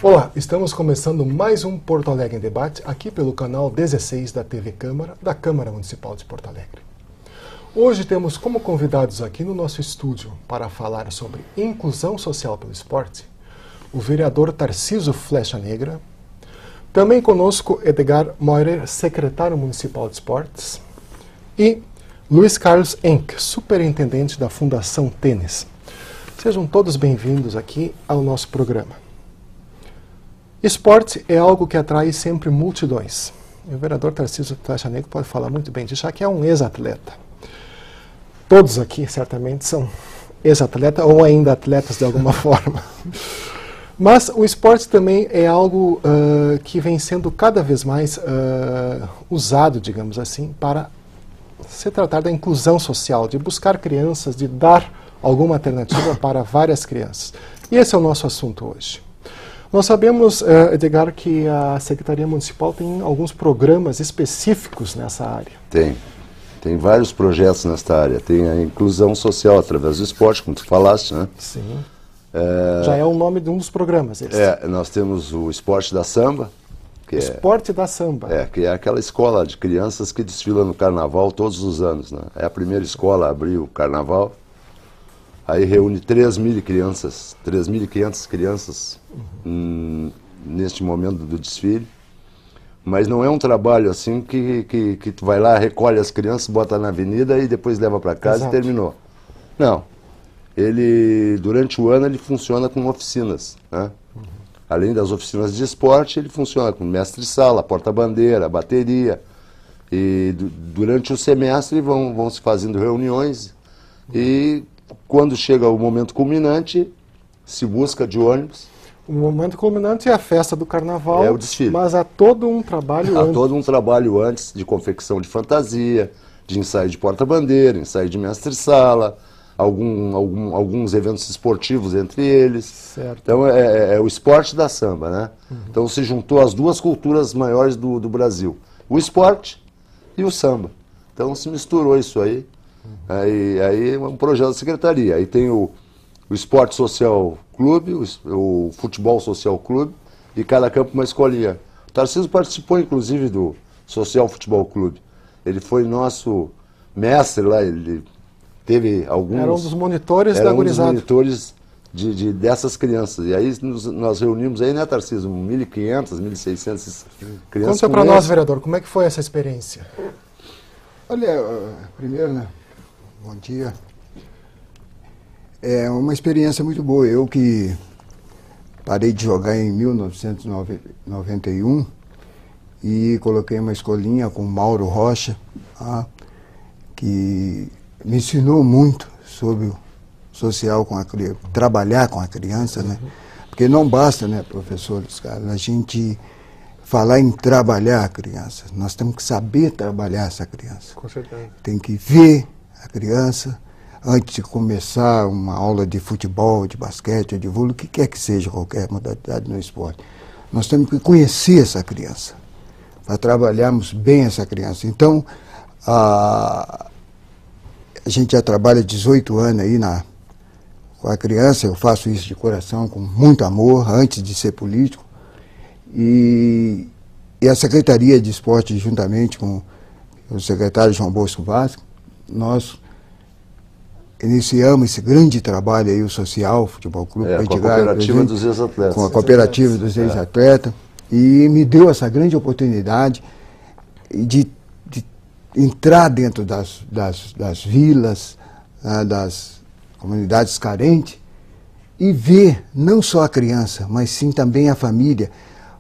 Olá, estamos começando mais um Porto Alegre em Debate, aqui pelo canal 16 da TV Câmara, da Câmara Municipal de Porto Alegre. Hoje temos como convidados aqui no nosso estúdio para falar sobre inclusão social pelo esporte, o vereador Tarcísio Flecha Negra, também conosco Edgar Moirer, secretário municipal de esportes, e Luiz Carlos Enck, superintendente da Fundação Tênis. Sejam todos bem-vindos aqui ao nosso programa. Esporte é algo que atrai sempre multidões. E o vereador Tarcísio Flecha Negra pode falar muito bem disso, já que é um ex-atleta. Todos aqui, certamente, são ex-atleta ou ainda atletas de alguma forma. Mas o esporte também é algo que vem sendo cada vez mais usado, digamos assim, para se tratar da inclusão social, de buscar crianças, de dar alguma alternativa para várias crianças. E esse é o nosso assunto hoje. Nós sabemos, Edgar, que a Secretaria Municipal tem alguns programas específicos nessa área. Tem vários projetos nesta área. Tem a inclusão social através do esporte, como tu falaste, né? Sim. Já é o nome de um dos programas. Esse. Nós temos o Esporte da Samba. Esporte da Samba. Que é aquela escola de crianças que desfila no carnaval todos os anos, né? É a primeira escola a abrir o carnaval. Aí reúne 3.500 crianças neste momento do desfile. Mas não é um trabalho assim que tu vai lá, recolhe as crianças, bota na avenida e depois leva para casa. Exato. E terminou. Não. Ele, durante o ano, ele funciona com oficinas, né? Além das oficinas de esporte, ele funciona com mestre-sala, porta-bandeira, bateria. E durante o semestre vão se fazendo reuniões e quando chega o momento culminante, se busca de ônibus. O momento culminante é a festa do carnaval, é o desfile. Mas há todo um trabalho antes. Há todo um trabalho antes de confecção de fantasia, de ensaio de porta-bandeira, ensaio de mestre-sala, alguns eventos esportivos entre eles. Certo. Então é o esporte da samba, né? Então se juntou as duas culturas maiores do Brasil, o esporte e o samba. Então se misturou isso aí. Aí é um projeto da Secretaria. Aí tem o Esporte Social Clube, o Futebol Social Clube, e cada campo uma escolinha. O Tarcísio participou, inclusive, do Social Futebol Clube. Ele foi nosso mestre lá, ele teve alguns... Era um dos monitores da gurizada. Era um dos monitores dessas crianças. E aí nós reunimos aí, né, Tarcísio, 1.500, 1.600 crianças. Conta para nós, vereador, como é que foi essa experiência? Olha, primeiro, né? Bom dia. É uma experiência muito boa. Eu que parei de jogar em 1991 e coloquei uma escolinha com o Mauro Rocha, que me ensinou muito sobre o social, trabalhar com a criança, né? Porque não basta, né, professores, cara, a gente falar em trabalhar a criança. Nós temos que saber trabalhar essa criança. Com certeza. Tem que ver a criança, antes de começar uma aula de futebol, de basquete, de vôlei, o que quer que seja, qualquer modalidade no esporte. Nós temos que conhecer essa criança, para trabalharmos bem essa criança. Então, a gente já trabalha 18 anos aí com a criança, eu faço isso de coração, com muito amor, antes de ser político. E a Secretaria de Esporte, juntamente com o secretário João Bosco Vasco, nós iniciamos esse grande trabalho aí, o Social Futebol Clube. Com a cooperativa dos ex-atletas. Com a cooperativa dos ex-atletas. E me deu essa grande oportunidade de entrar dentro das vilas, das comunidades carentes, e ver não só a criança, mas sim também a família,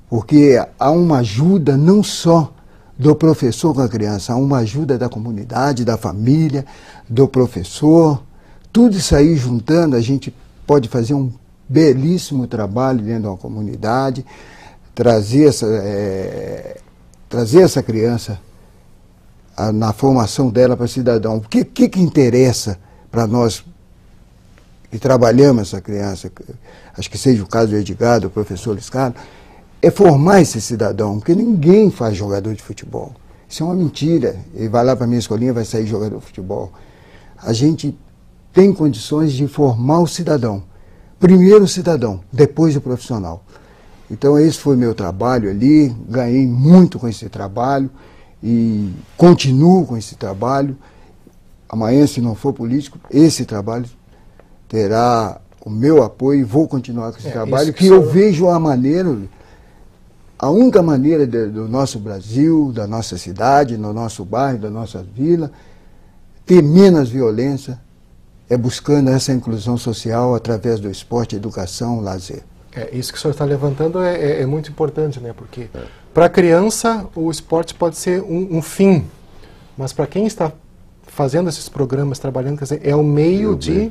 porque há uma ajuda não só do professor com a criança, há uma ajuda da comunidade, da família, do professor. Tudo isso aí juntando, a gente pode fazer um belíssimo trabalho dentro de uma comunidade, trazer essa criança na formação dela para cidadão. O que interessa para nós que trabalhamos essa criança? Acho que seja o caso do Edgar, do professor Luiz Carlos, é formar esse cidadão, porque ninguém faz jogador de futebol. Isso é uma mentira. Ele vai lá para a minha escolinha e vai sair jogador de futebol. A gente tem condições de formar o cidadão. Primeiro o cidadão, depois o profissional. Então esse foi meu trabalho ali, ganhei muito com esse trabalho e continuo com esse trabalho. Amanhã, se não for político, esse trabalho terá o meu apoio e vou continuar com esse trabalho, que eu vejo a única maneira do nosso Brasil, da nossa cidade, do nosso bairro, da nossa vila, ter menos violência, é buscando essa inclusão social através do esporte, educação, lazer. Isso que o senhor está levantando é muito importante, né? Porque para a criança o esporte pode ser um fim, mas para quem está fazendo esses programas, trabalhando, quer dizer, é o meio de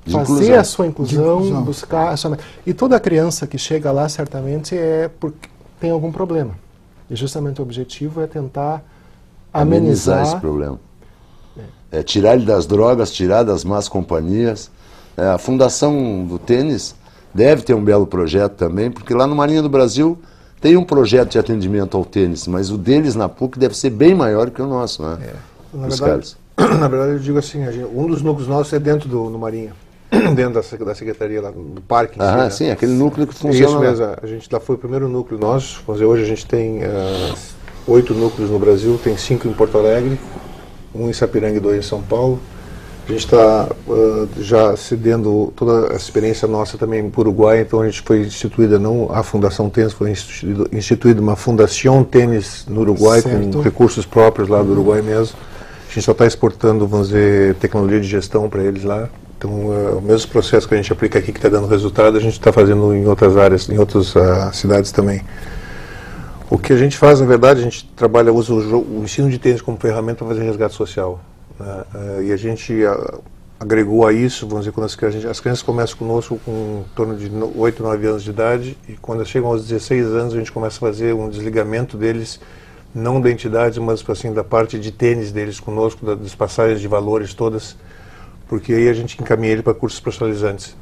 fazer a sua inclusão, buscar a sua... E toda criança que chega lá, certamente, é porque tem algum problema. E justamente o objetivo é tentar amenizar esse problema. Tirar ele das drogas, tirar das más companhias. A Fundação do Tênis deve ter um belo projeto também, porque lá no Marinha do Brasil tem um projeto de atendimento ao tênis, mas o deles na PUC deve ser bem maior que o nosso, né? Na verdade, eu digo assim, um dos núcleos nossos é dentro do Marinha, dentro da secretaria, lá, do parque. Sim, aquele núcleo que funciona. Isso mesmo, a gente lá foi o primeiro núcleo nosso. Hoje a gente tem 8 núcleos no Brasil, tem 5 em Porto Alegre, 1 em Sapiranga e 2 em São Paulo. A gente está já cedendo toda a experiência nossa também para o Uruguai, então a gente foi instituída, não a Fundação Tênis, foi instituída uma Fundação Tênis no Uruguai, com recursos próprios lá do Uruguai mesmo. A gente só está exportando, vamos dizer, tecnologia de gestão para eles lá. Então, o mesmo processo que a gente aplica aqui, que está dando resultado, a gente está fazendo em outras áreas, em outras cidades também. O que a gente faz, na verdade, a gente usa o ensino de tênis como ferramenta para fazer resgate social. Né? E a gente agregou a isso, vamos dizer, quando as crianças começam conosco com em torno de 8, 9 anos de idade, e quando chegam aos 16 anos, a gente começa a fazer um desligamento deles, não da entidade, mas assim, da parte de tênis deles conosco, das passagens de valores todas, porque aí a gente encaminha ele para cursos profissionalizantes.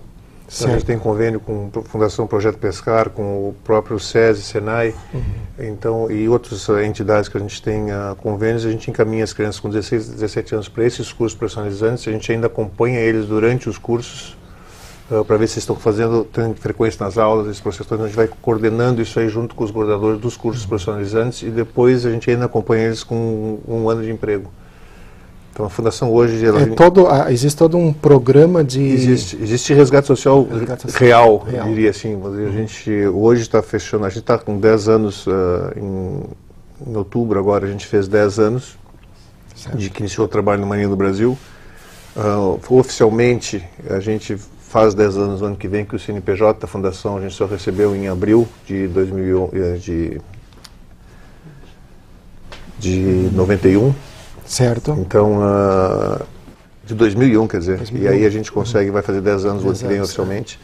Então, a gente tem convênio com a Fundação Projeto Pescar, com o próprio SESI, Senai, então, e outras entidades que a gente tem convênios. A gente encaminha as crianças com 16, 17 anos para esses cursos profissionalizantes. A gente ainda acompanha eles durante os cursos, para ver se estão tendo frequência nas aulas, esse processo. Então, a gente vai coordenando isso aí junto com os coordenadores dos cursos profissionalizantes, e depois a gente ainda acompanha eles com um ano de emprego. Então a Fundação hoje... existe todo um programa de... Existe resgate social real, diria assim. A gente hoje está fechando, a gente está com 10 anos, em outubro agora a gente fez 10 anos de que iniciou o trabalho no Marinha do Brasil. Oficialmente a gente faz 10 anos no ano que vem, que o CNPJ da Fundação a gente só recebeu em abril de 91. Certo. Então, de 2001, quer dizer, 2001. E aí a gente consegue, vai fazer 10 anos o ano que vem oficialmente.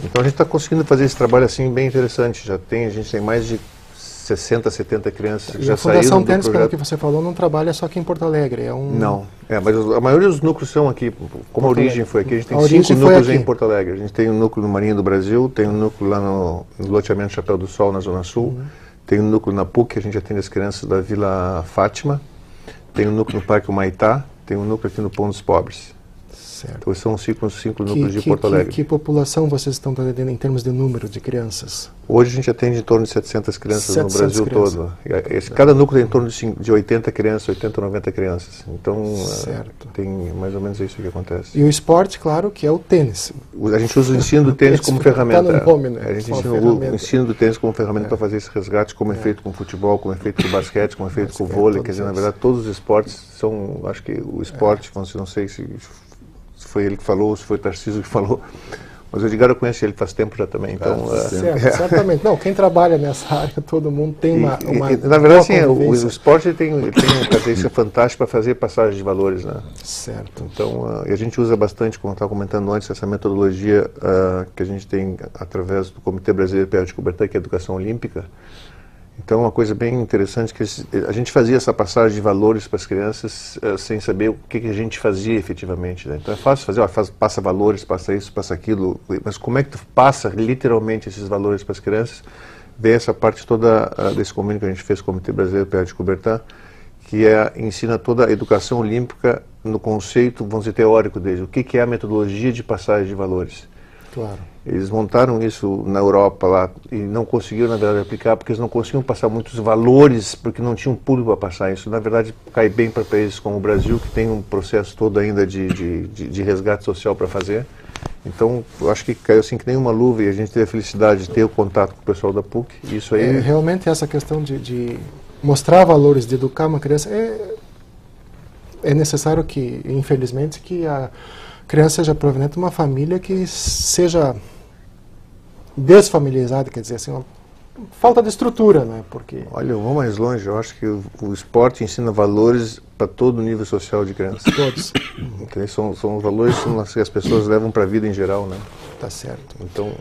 Então a gente está conseguindo fazer esse trabalho assim bem interessante. A gente tem mais de 60, 70 crianças que já saíram do projeto. A Fundação Tênis, pelo que você falou, não trabalha só aqui em Porto Alegre. Não, mas a maioria dos núcleos são aqui. Como a origem foi aqui, a gente tem 5 núcleos em Porto Alegre. A gente tem um núcleo no Marinha do Brasil, tem um núcleo lá no loteamento Chapéu do Sol, na Zona Sul, tem um núcleo na PUC, a gente atende as crianças da Vila Fátima, tem um núcleo no Parque Humaitá, tem um núcleo aqui no Pão dos Pobres. Certo. Então são 5 núcleos de Porto Alegre. Que população vocês estão atendendo em termos de número de crianças? Hoje a gente atende em torno de 700 crianças no Brasil todo. Cada núcleo tem em torno de 80 crianças, 80, 90 crianças. Então tem mais ou menos isso que acontece. E o esporte, claro, que é o tênis. A gente usa o ensino do tênis como ferramenta. Tá no nome, né? A gente usa o ensino do tênis como ferramenta para fazer esse resgate, como é feito com o futebol, como é feito com o basquete, como é feito com o vôlei. Quer dizer, na verdade, todos os esportes são, acho que o esporte, não sei se foi ele que falou, se foi o Tarcísio que falou, mas o Edgar eu conheço ele faz tempo já também, então... Certamente. Não, quem trabalha nessa área, todo mundo tem uma na verdade, sim, o esporte tem uma característica fantástica para fazer passagem de valores, né? Certo. Então, a gente usa bastante, como eu estava comentando antes, essa metodologia que a gente tem através do Comitê Brasileiro de Cobertura, que é a Educação Olímpica. Então, uma coisa bem interessante que a gente fazia essa passagem de valores para as crianças sem saber o que a gente fazia efetivamente, né? Então é fácil fazer, passa valores, passa isso, passa aquilo, mas como é que tu passa literalmente esses valores para as crianças? Vem essa parte toda desse convênio que a gente fez com o Comitê Brasileiro Pé de Coubertin, que ensina toda a educação olímpica no conceito, vamos dizer, teórico deles. O que é a metodologia de passagem de valores? Claro. Eles montaram isso na Europa lá e não conseguiram, na verdade, aplicar porque eles não conseguiam passar muitos valores, porque não tinham público para passar isso. Na verdade, cai bem para países como o Brasil, que tem um processo todo ainda de resgate social para fazer. Então, eu acho que caiu assim que nem uma luva e a gente teve a felicidade de ter o contato com o pessoal da PUC. E isso aí realmente essa questão de mostrar valores, de educar uma criança, é necessário que, infelizmente, que a criança seja proveniente de uma família que seja desfamiliarizada, quer dizer assim, uma falta de estrutura, né? Porque... Olha, eu vou mais longe, eu acho que o esporte ensina valores para todo o nível social de criança. Todos. São os valores que as pessoas levam para a vida em geral, né? Tá certo. Então...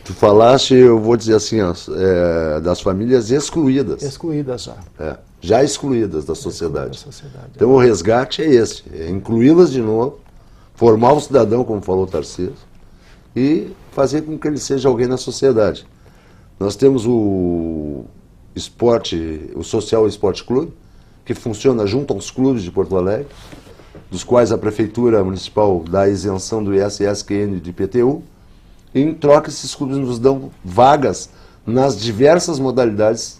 Tu falaste, eu vou dizer assim, das famílias excluídas. Excluídas já. Já excluídas da sociedade. Então é. o resgate é esse, é incluí-las de novo, formar o cidadão, como falou o Tarcísio, e fazer com que ele seja alguém na sociedade. Nós temos o Social Esporte Clube, que funciona junto aos clubes de Porto Alegre, dos quais a Prefeitura Municipal dá a isenção do ISSQN e do IPTU, e em troca esses clubes nos dão vagas nas diversas modalidades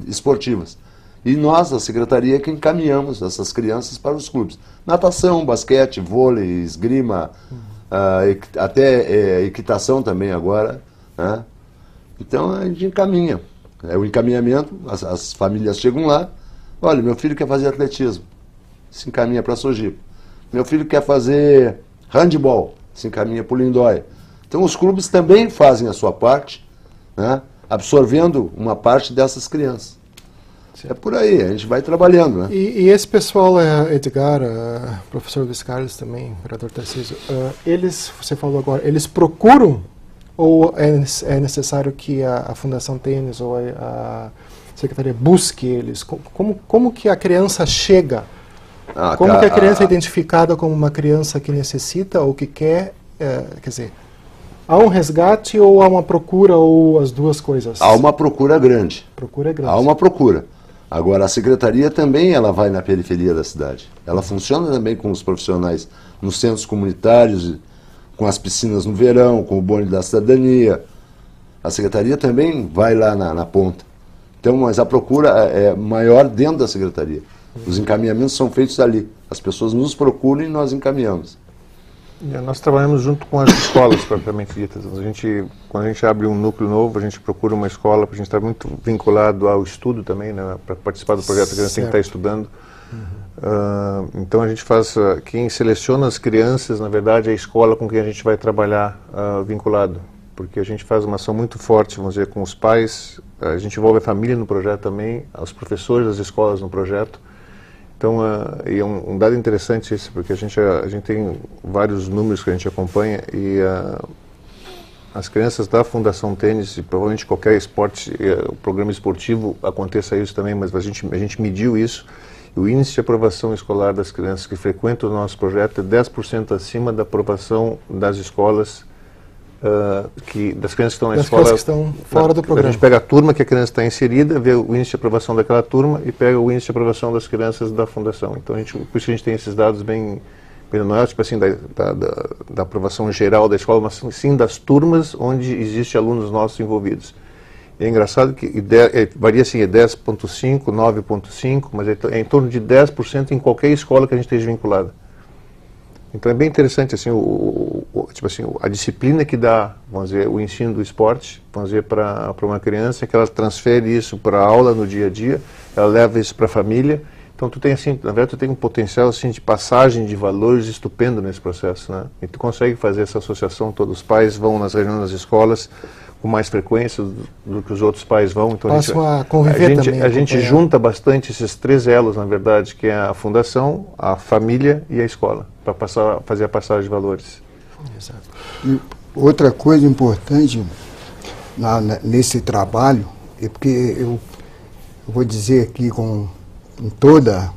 esportivas. E nós, a Secretaria, que encaminhamos essas crianças para os clubes. Natação, basquete, vôlei, esgrima, até equitação também agora, né? Então a gente encaminha. É o encaminhamento, as famílias chegam lá, olha, meu filho quer fazer atletismo, se encaminha para Sojipa. Meu filho quer fazer handebol, se encaminha para o Lindóia. Então os clubes também fazem a sua parte, né, absorvendo uma parte dessas crianças. É por aí, a gente vai trabalhando, né? E esse pessoal, Edgar, professor Luiz Carlos também, vereador Tarcísio, eles, você falou agora, eles procuram ou é necessário que a Fundação Tênis ou a Secretaria busque eles? Como que a criança chega? Como que a criança é identificada como uma criança que necessita ou que quer, quer dizer, há um resgate ou há uma procura ou as duas coisas? Há uma procura grande. Procura grande. Há uma procura. Agora, a Secretaria também ela vai na periferia da cidade. Ela funciona também com os profissionais nos centros comunitários, com as piscinas no verão, com o bonde da cidadania. A Secretaria também vai lá na ponta. Então, mas a procura é maior dentro da Secretaria. Os encaminhamentos são feitos ali. As pessoas nos procuram e nós encaminhamos. Nós trabalhamos junto com as escolas propriamente ditas. Quando a gente abre um núcleo novo, a gente procura uma escola, porque a gente está muito vinculado ao estudo também, né? Para participar do projeto, a criança tem que estar estudando. Então a gente quem seleciona as crianças, na verdade, é a escola com quem a gente vai trabalhar vinculado. Porque a gente faz uma ação muito forte, vamos dizer, com os pais, a gente envolve a família no projeto também, os professores das escolas no projeto. Então, é um dado interessante isso, porque a gente tem vários números que a gente acompanha e as crianças da Fundação Tênis, e provavelmente qualquer esporte, o programa esportivo aconteça isso também, mas a gente mediu isso, e o índice de aprovação escolar das crianças que frequentam o nosso projeto é 10% acima da aprovação das escolas, das crianças que estão na escola. Que estão fora do programa. A gente pega a turma que a criança está inserida, vê o índice de aprovação daquela turma e pega o índice de aprovação das crianças da fundação. Então, por isso a gente tem esses dados bem não é tipo assim da aprovação geral da escola, mas sim das turmas onde existem alunos nossos envolvidos. É engraçado que varia assim, é 10,5, 9,5, mas é em torno de 10% em qualquer escola que a gente esteja vinculada. Então é bem interessante assim, tipo assim, a disciplina que dá, vamos dizer, o ensino do esporte, vamos dizer, para uma criança, que ela transfere isso para a aula no dia a dia, ela leva isso para a família. Então tu tem assim, na verdade tu tem um potencial assim de passagem de valores estupendo nesse processo, né? E tu consegue fazer essa associação, todos os pais vão nas reuniões das escolas com mais frequência do que os outros pais vão. Então a gente junta bastante esses três elos, na verdade, que é a fundação, a família e a escola, para fazer a passagem de valores. Exato. E outra coisa importante nesse trabalho porque eu vou dizer aqui com toda...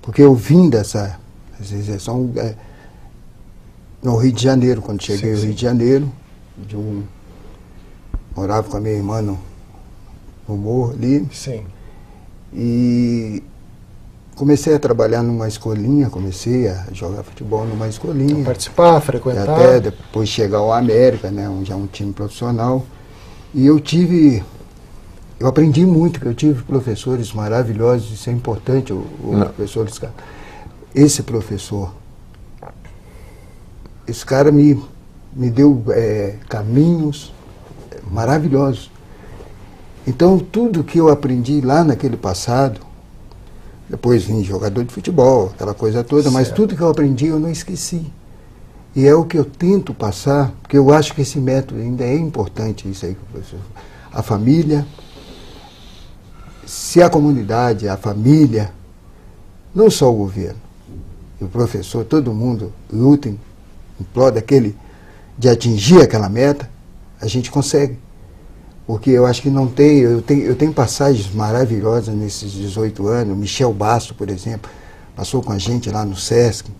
Porque eu vim dessa inserção no Rio de Janeiro, quando cheguei ao Rio de Janeiro, morava com a minha irmã no morro ali. Sim. E comecei a trabalhar numa escolinha, comecei a jogar futebol numa escolinha. A participar, frequentar. Até depois chegar ao América, né, onde é um time profissional. E eu aprendi muito, porque eu tive professores maravilhosos, isso é importante, professores. Esse professor, esse cara me deu caminhos maravilhosos. Então, tudo que eu aprendi lá naquele passado, depois vim jogador de futebol, aquela coisa toda, mas tudo que eu aprendi eu não esqueci. E é o que eu tento passar, porque eu acho que esse método ainda é importante, isso aí que o professor... A família, se a comunidade, a família, não só o governo, o professor, todo mundo lutem em prol de atingir aquela meta, a gente consegue. Porque eu acho que não tem, eu tenho passagens maravilhosas nesses 18 anos. Michel Basto, por exemplo, passou com a gente lá no Sesc,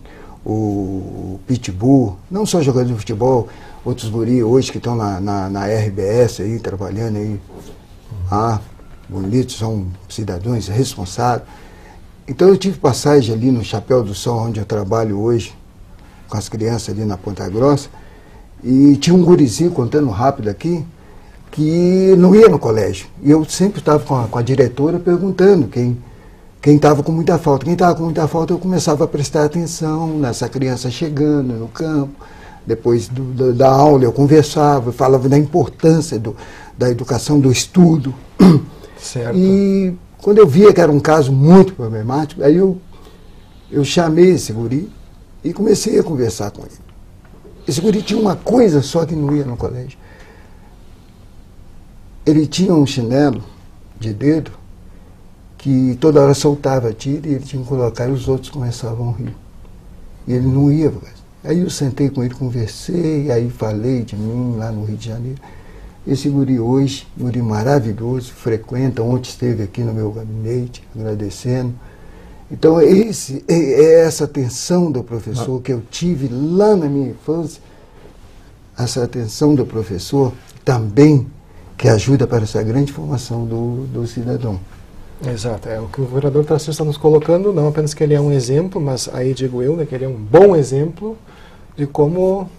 o Pitbull, não só jogadores de futebol, outros guri hoje que estão na RBS aí, trabalhando aí, bonitos, são cidadãos responsáveis. Então eu tive passagem ali no Chapéu do Sol, onde eu trabalho hoje, com as crianças ali na Ponta Grossa, e tinha um gurizinho, contando rápido aqui, que não ia no colégio. E eu sempre estava com a diretora perguntando quem estava com muita falta. Quem estava com muita falta, eu começava a prestar atenção nessa criança chegando no campo. Depois da aula eu conversava, falava da importância da educação, do estudo. Certo. E quando eu via que era um caso muito problemático, aí eu chamei esse guri e comecei a conversar com ele. Esse guri tinha uma coisa só que não ia no colégio. Ele tinha um chinelo de dedo que toda hora soltava a tira e ele tinha que colocar e os outros começavam a rir. E ele não ia. Aí eu sentei com ele, conversei, aí falei de mim lá no Rio de Janeiro. Esse guri hoje, guri maravilhoso, frequenta, ontem esteve aqui no meu gabinete, agradecendo. Então essa atenção do professor que eu tive lá na minha infância, essa atenção do professor também que ajuda para essa grande formação do cidadão. Exato, é o que o vereador Tarcísio está nos colocando, não apenas que ele é um exemplo, mas aí digo eu, né, que ele é um bom exemplo de como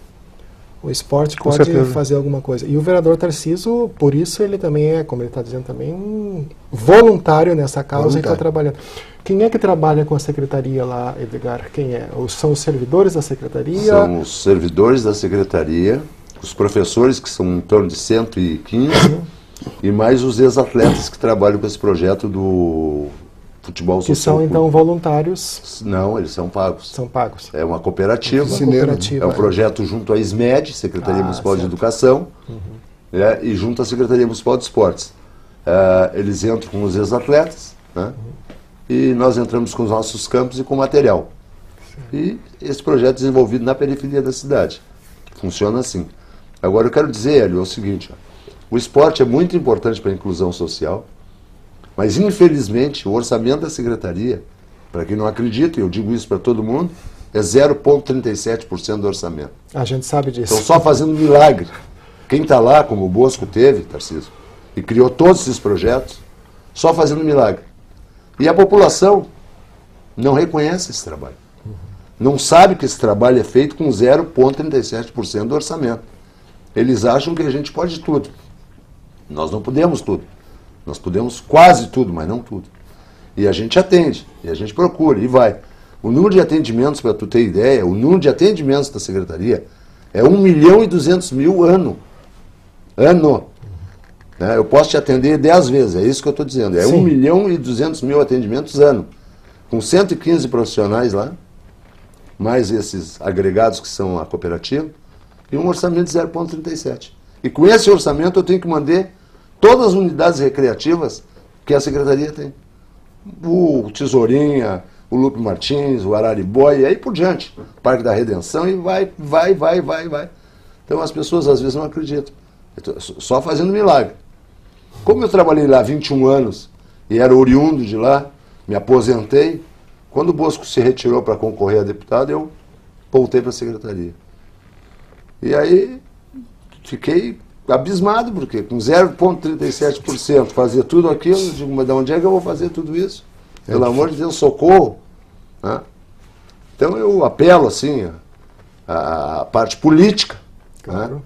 o esporte pode fazer alguma coisa. E o vereador Tarcísio, por isso ele também é, como ele está dizendo também, um voluntário nessa causa e está trabalhando. Quem é que trabalha com a secretaria lá, Edgar? Quem é? São os servidores da secretaria? São os servidores da secretaria, os professores, que são em torno de 115, e mais os ex-atletas que trabalham com esse projeto do futebol social. Que são, então, voluntários? Não, eles são pagos. São pagos. É uma cooperativa. Cooperativa, é um projeto junto à SMED, Secretaria Municipal de Educação, e junto à Secretaria Municipal de Esportes. Eles entram com os ex-atletas, né? E nós entramos com os nossos campos e com material. E esse projeto é desenvolvido na periferia da cidade. Funciona assim. Agora eu quero dizer, Hélio, é o seguinte, o esporte é muito importante para a inclusão social, mas infelizmente o orçamento da secretaria, para quem não acredita, e eu digo isso para todo mundo, é 0,37% do orçamento. A gente sabe disso. Então só fazendo milagre. Quem está lá, como o Bosco teve, Tarcísio, e criou todos esses projetos, só fazendo milagre. E a população não reconhece esse trabalho. Não sabe que esse trabalho é feito com 0,37% do orçamento. Eles acham que a gente pode tudo. Nós não podemos tudo. Nós podemos quase tudo, mas não tudo. E a gente atende, e a gente procura, e vai. O número de atendimentos, para tu ter ideia, o número de atendimentos da secretaria é 1.200.000 ano. Ano. Eu posso te atender 10 vezes, é isso que eu estou dizendo. É 1.200.000 atendimentos ano. Com 115 profissionais lá, mais esses agregados que são a cooperativa, e um orçamento de 0,37. E com esse orçamento eu tenho que manter todas as unidades recreativas que a secretaria tem. O Tesourinha, o Lupe Martins, o Araribóia, e aí por diante. Parque da Redenção, e vai. Então as pessoas às vezes não acreditam. Só fazendo milagre. Como eu trabalhei lá 21 anos e era oriundo de lá, me aposentei, quando o Bosco se retirou para concorrer a deputado, eu voltei para a secretaria. E aí fiquei abismado, porque com 0,37% fazer tudo aquilo, eu digo, mas de onde é que eu vou fazer tudo isso? Pelo amor de Deus, socorro. Né? Então eu apelo assim a parte política, claro, né?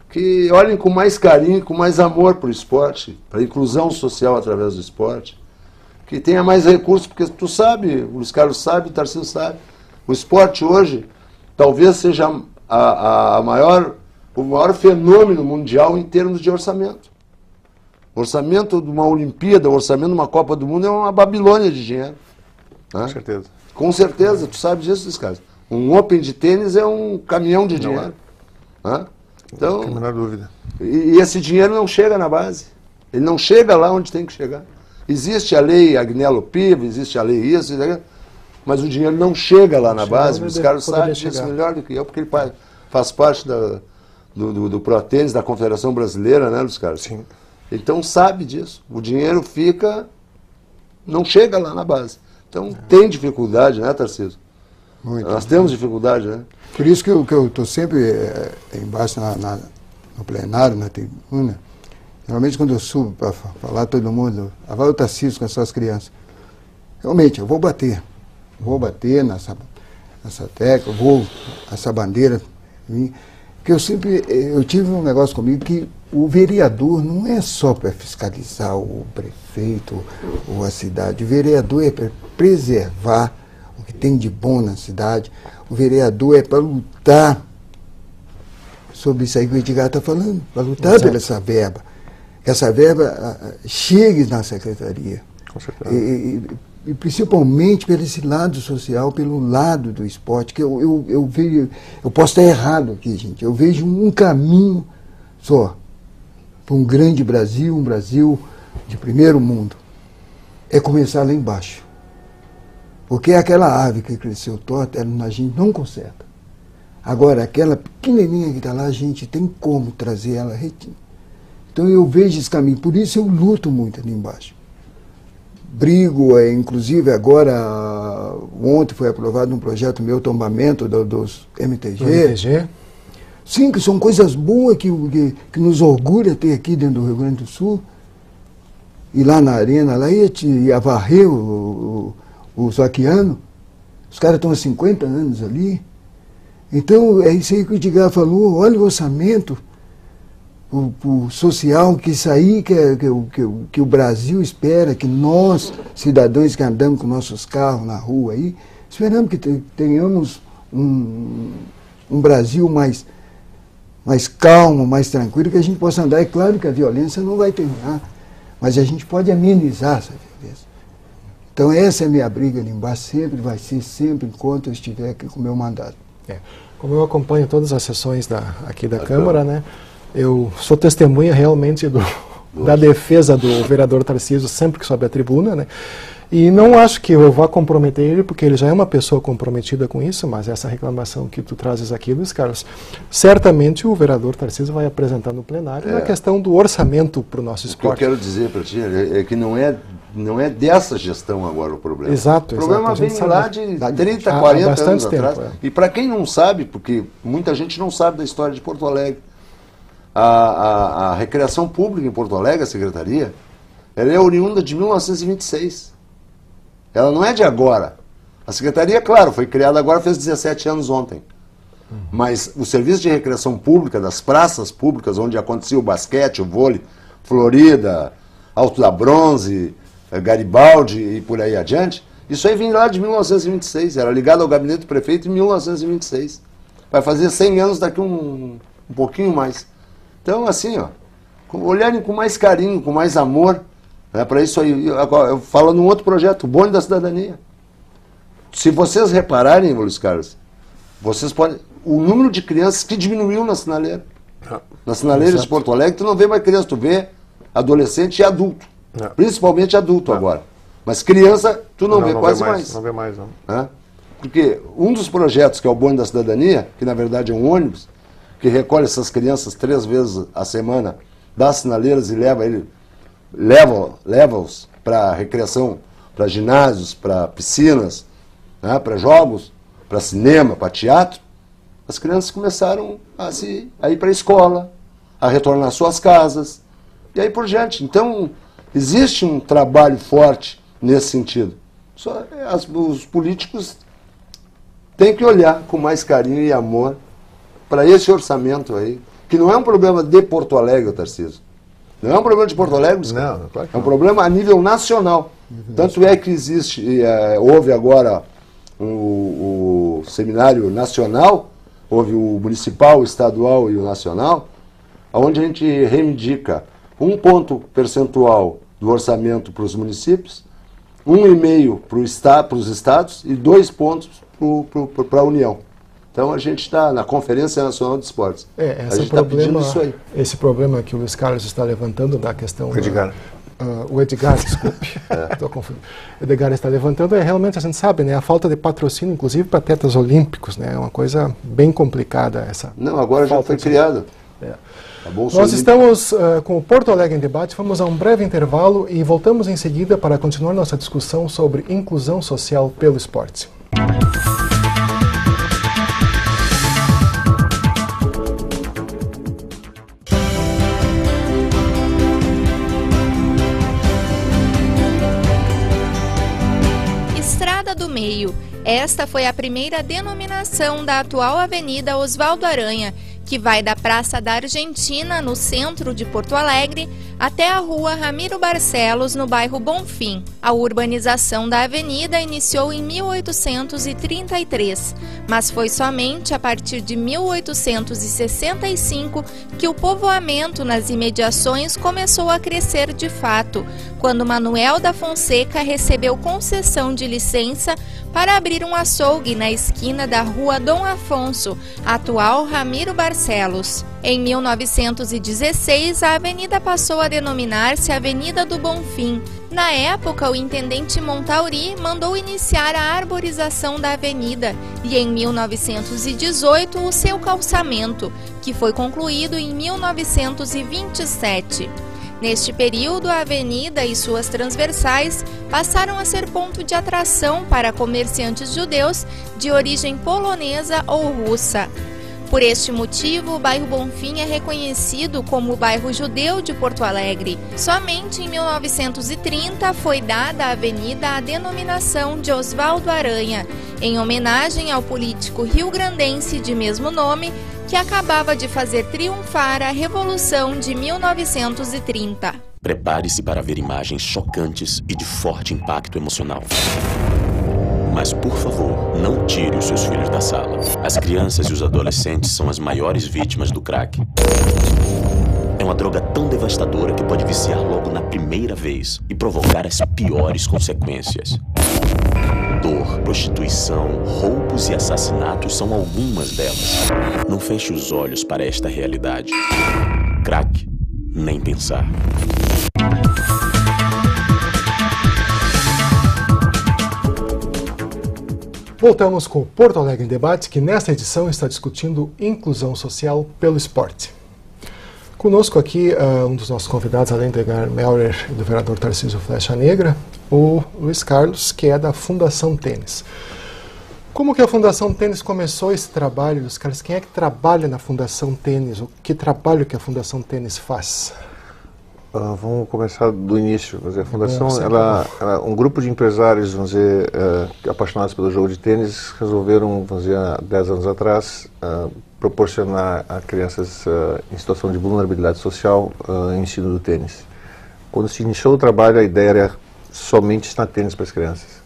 Que olhem com mais carinho, com mais amor para o esporte, para a inclusão social através do esporte, que tenha mais recursos, porque tu sabe, o Luiz Carlos sabe, o Tarcísio sabe, o esporte hoje talvez seja o maior fenômeno mundial em termos de orçamento. O orçamento de uma Olimpíada, o orçamento de uma Copa do Mundo é uma Babilônia de dinheiro. Né? Com certeza. Com certeza, tu sabe disso, Luiz Carlos. Um Open de tênis é um caminhão de dinheiro. Né? Então, não tem a menor dúvida. E esse dinheiro não chega na base. Ele não chega lá onde tem que chegar. Existe a lei Agnello Piva, existe a lei isso, mas o dinheiro não chega lá na base. Os caras sabem disso melhor do que eu, porque ele faz parte do ProTênis, da Confederação Brasileira, né, Luiz Carlos? Sim. Então sabe disso. O dinheiro não chega lá na base. Então tem dificuldade, né, Tarcísio? Muito. Nós temos dificuldade, né? Por isso que eu estou sempre embaixo no plenário, na tribuna. Geralmente quando eu subo para falar todo mundo, vai o Tarcísio com as suas crianças. Realmente, eu vou bater nessa tecla, essa bandeira. Porque eu tive um negócio comigo que o vereador não é só para fiscalizar o prefeito ou a cidade. O vereador é para preservar o que tem de bom na cidade. O vereador é para lutar sobre isso aí que o Edgar está falando, para lutar pela essa verba. Que essa verba chegue na secretaria. Com certeza. E principalmente pelo esse lado social, pelo lado do esporte, que eu vejo, eu posso estar errado aqui, gente, eu vejo um caminho só para um grande Brasil, um Brasil de primeiro mundo, é começar lá embaixo. Porque aquela ave que cresceu torta, a gente não conserta. Agora, aquela pequenininha que está lá, a gente tem como trazer ela retinha. Então eu vejo esse caminho, por isso eu luto muito ali embaixo. Brigo, inclusive agora, ontem foi aprovado um projeto meu, tombamento dos MTG. Sim, que são coisas boas que nos orgulha ter aqui dentro do Rio Grande do Sul. E lá na arena, lá ia varrer o Zaquiano. Os caras estão há 50 anos ali. Então, é isso aí que o Edgar falou, olha o orçamento. O social, que isso aí que o Brasil espera, que nós, cidadãos que andamos com nossos carros na rua aí, esperamos que tenhamos um Brasil mais calmo, mais tranquilo, que a gente possa andar. É claro que a violência não vai terminar, mas a gente pode amenizar essa violência. Então essa é a minha briga ali embaixo, sempre vai ser, sempre enquanto eu estiver aqui com o meu mandato. Como eu acompanho todas as sessões aqui da Câmara, né? Eu sou testemunha realmente da defesa do vereador Tarcísio sempre que sobe a tribuna, né? E não acho que eu vá comprometer ele, porque ele já é uma pessoa comprometida com isso, mas essa reclamação que tu trazes aqui, Luiz Carlos, certamente o vereador Tarcísio vai apresentar no plenário na questão do orçamento para o nosso esporte. O que eu quero dizer para ti é que não é dessa gestão agora o problema. Exato. O problema vem lá de 30, 40 anos atrás. E para quem não sabe, porque muita gente não sabe da história de Porto Alegre, a recreação pública em Porto Alegre, a secretaria, ela é oriunda de 1926. Ela não é de agora. A secretaria, claro, foi criada agora, fez 17 anos ontem. Mas o serviço de recreação pública, das praças públicas, onde acontecia o basquete, o vôlei, Florida, Alto da Bronze, Garibaldi e por aí adiante, isso aí vem lá de 1926. Era ligado ao gabinete do prefeito em 1926. Vai fazer 100 anos daqui um pouquinho mais. Então, assim, olharem com mais carinho, com mais amor, para isso aí. Agora, eu falo num outro projeto, o Bonde da Cidadania. Se vocês repararem, Luiz Carlos, vocês podem. O número de crianças que diminuiu na sinaleira. Na sinaleira de Porto Alegre, tu não vê mais criança, tu vê adolescente e adulto. Principalmente adulto agora. Mas criança, tu não vê quase mais. Não vê mais, não. Porque um dos projetos, que é o Bonde da Cidadania, que na verdade é um ônibus, que recolhe essas crianças 3 vezes a semana das sinaleiras e leva ele leva-os para recreação, para ginásios, para piscinas, né, para jogos, para cinema, para teatro, as crianças começaram a ir para a escola, a retornar às suas casas, e aí por diante. Então, existe um trabalho forte nesse sentido. Os políticos têm que olhar com mais carinho e amor para esse orçamento aí, que não é um problema de Porto Alegre, Tarcísio. Não é um problema de Porto Alegre, não, claro que é um problema a nível nacional. Tanto é que houve agora o seminário nacional, houve o municipal, o estadual e o nacional, onde a gente reivindica 1 ponto percentual do orçamento para os municípios, 1,5 para os estados e 2 pontos para a União. Então a gente está na Conferência Nacional de Esportes. A gente está pedindo isso aí. Esse problema que o Luiz Carlos está levantando da questão... Edgar. O Edgar, desculpe, estou confundindo. O Edgar está levantando, realmente a gente sabe, né, a falta de patrocínio, inclusive para atletas olímpicos, né, é uma coisa bem complicada essa. Não, agora já foi criado. Nós estamos com o Porto Alegre em Debate, vamos a um breve intervalo e voltamos em seguida para continuar nossa discussão sobre inclusão social pelo esporte. Do Meio. Esta foi a primeira denominação da atual Avenida Osvaldo Aranha, que vai da Praça da Argentina, no centro de Porto Alegre, até a Rua Ramiro Barcelos, no bairro Bonfim. A urbanização da avenida iniciou em 1833, mas foi somente a partir de 1865 que o povoamento nas imediações começou a crescer de fato, quando Manuel da Fonseca recebeu concessão de licença para abrir um açougue na esquina da Rua Dom Afonso, atual Ramiro Barcelos. Em 1916, a avenida passou a denominar-se Avenida do Bonfim. Na época, o intendente Montauri mandou iniciar a arborização da avenida e, em 1918, o seu calçamento, que foi concluído em 1927. Neste período, a avenida e suas transversais passaram a ser ponto de atração para comerciantes judeus de origem polonesa ou russa. Por este motivo, o bairro Bonfim é reconhecido como o bairro judeu de Porto Alegre. Somente em 1930 foi dada à avenida a denominação de Osvaldo Aranha, em homenagem ao político rio-grandense de mesmo nome, que acabava de fazer triunfar a Revolução de 1930. Prepare-se para ver imagens chocantes e de forte impacto emocional. Mas, por favor, não tire os seus filhos da sala. As crianças e os adolescentes são as maiores vítimas do crack. É uma droga tão devastadora que pode viciar logo na primeira vez e provocar as piores consequências. Dor, prostituição, roubos e assassinatos são algumas delas. Não feche os olhos para esta realidade. Crack, nem pensar. Voltamos com o Porto Alegre em Debate, que nesta edição está discutindo inclusão social pelo esporte. Conosco aqui, um dos nossos convidados, além do Edgar Meurer e do vereador Tarcísio Flecha Negra, o Luiz Carlos, que é da Fundação Tênis. Como que a Fundação Tênis começou esse trabalho, Luiz Carlos? Quem é que trabalha na Fundação Tênis? Que trabalho que a Fundação Tênis faz? Vamos começar do início. A Fundação, um grupo de empresários, vamos dizer, apaixonados pelo jogo de tênis, resolveram, vamos dizer, há 10 anos atrás, proporcionar a crianças em situação de vulnerabilidade social ensino do tênis. Quando se iniciou o trabalho, a ideia era somente ensinar tênis para as crianças.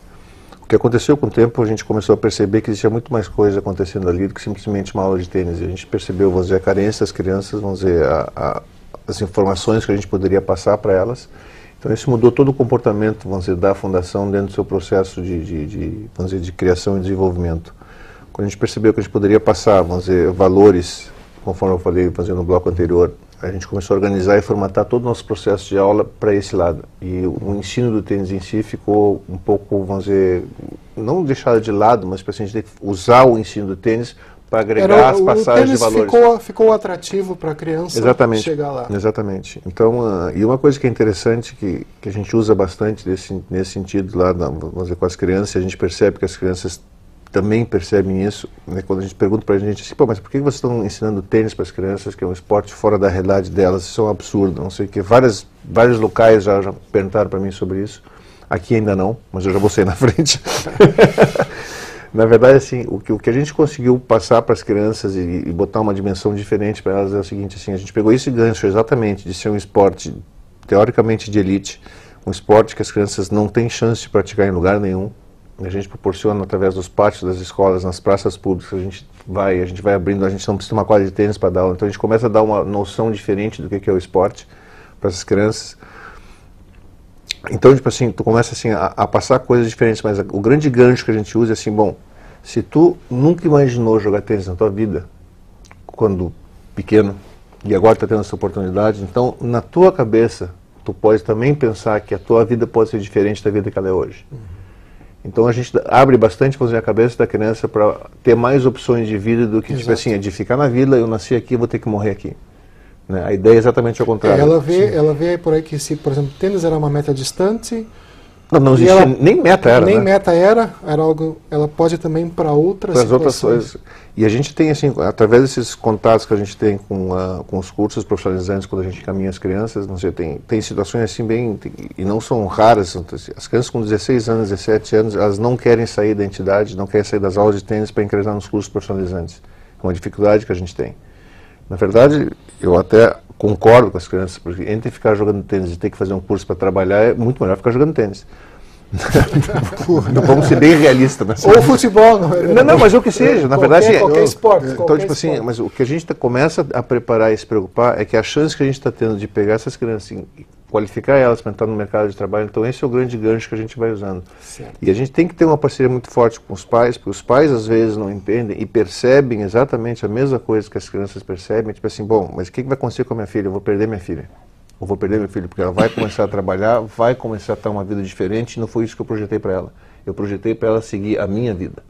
O que aconteceu com o tempo, a gente começou a perceber que existia muito mais coisa acontecendo ali do que simplesmente uma aula de tênis. E a gente percebeu, vamos dizer, a carência das crianças, vamos dizer, as informações que a gente poderia passar para elas. Então isso mudou todo o comportamento, vamos dizer, da Fundação dentro do seu processo vamos dizer, de criação e desenvolvimento. Quando a gente percebeu que a gente poderia passar, vamos dizer, valores, conforme eu falei, vamos dizer, no bloco anterior, a gente começou a organizar e formatar todo o nosso processo de aula para esse lado. E o ensino do tênis em si ficou um pouco, vamos dizer, não deixado de lado, mas para a gente usar o ensino do tênis para agregar as passagens de valores. Ficou atrativo para a criança chegar lá. Exatamente. Então, e uma coisa que é interessante, que a gente usa bastante nesse sentido lá, vamos dizer, com as crianças, a gente percebe que as crianças também percebem isso, né? Quando a gente pergunta para a gente assim, pô, mas por que vocês estão ensinando tênis para as crianças, que é um esporte fora da realidade delas, isso é um absurdo, não sei o que. Vários locais já perguntaram para mim sobre isso, aqui ainda não, mas eu já vou sair na frente. Na verdade, assim, o que a gente conseguiu passar para as crianças e botar uma dimensão diferente para elas é o seguinte, assim, a gente pegou esse gancho exatamente de ser um esporte teoricamente de elite, um esporte que as crianças não têm chance de praticar em lugar nenhum. A gente proporciona através dos pátios das escolas, nas praças públicas, a gente vai abrindo, a gente não precisa de uma quadra de tênis para dar aula, então a gente começa a dar uma noção diferente do que é o esporte para essas crianças. Então, tipo assim, tu começa assim a passar coisas diferentes, mas o grande gancho que a gente usa é assim, bom, se tu nunca imaginou jogar tênis na tua vida, quando pequeno, e agora está tendo essa oportunidade, então na tua cabeça, tu pode também pensar que a tua vida pode ser diferente da vida que ela é hoje. Então a gente abre bastante, vamos dizer, a cabeça da criança para ter mais opções de vida do que, tipo assim, de ficar na vila, eu nasci aqui, vou ter que morrer aqui. Né? A ideia é exatamente ao contrário. Ela vê por aí que se, por exemplo, tênis era uma meta distante... Não existia, nem meta era, nem né? meta era algo, ela pode também para outras coisas. E a gente tem, assim, através desses contatos que a gente tem com os cursos profissionalizantes, quando a gente caminha as crianças, não sei, tem situações assim bem, e não são raras, as crianças com 16 anos, 17 anos, elas não querem sair da entidade, não querem sair das aulas de tênis para ingressar nos cursos profissionalizantes. É uma dificuldade que a gente tem. Na verdade, eu até concordo com as crianças, porque entre ficar jogando tênis e ter que fazer um curso para trabalhar, é muito melhor ficar jogando tênis. Não vamos ser bem realistas. Né? Ou futebol. Não, mas o que seja, na verdade... Qualquer esporte. Então, tipo assim, mas o que a gente começa a preparar e se preocupar é que a chance que a gente está tendo de pegar essas crianças e qualificar elas para entrar no mercado de trabalho, então esse é o grande gancho que a gente vai usando. Certo. E a gente tem que ter uma parceria muito forte com os pais, porque os pais às vezes não entendem e percebem exatamente a mesma coisa que as crianças percebem, tipo assim, bom, mas o que vai acontecer com a minha filha? Eu vou perder minha filha. Eu vou perder meu filho, porque ela vai começar a trabalhar, vai começar a ter uma vida diferente, e não foi isso que eu projetei para ela. Eu projetei para ela seguir a minha vida,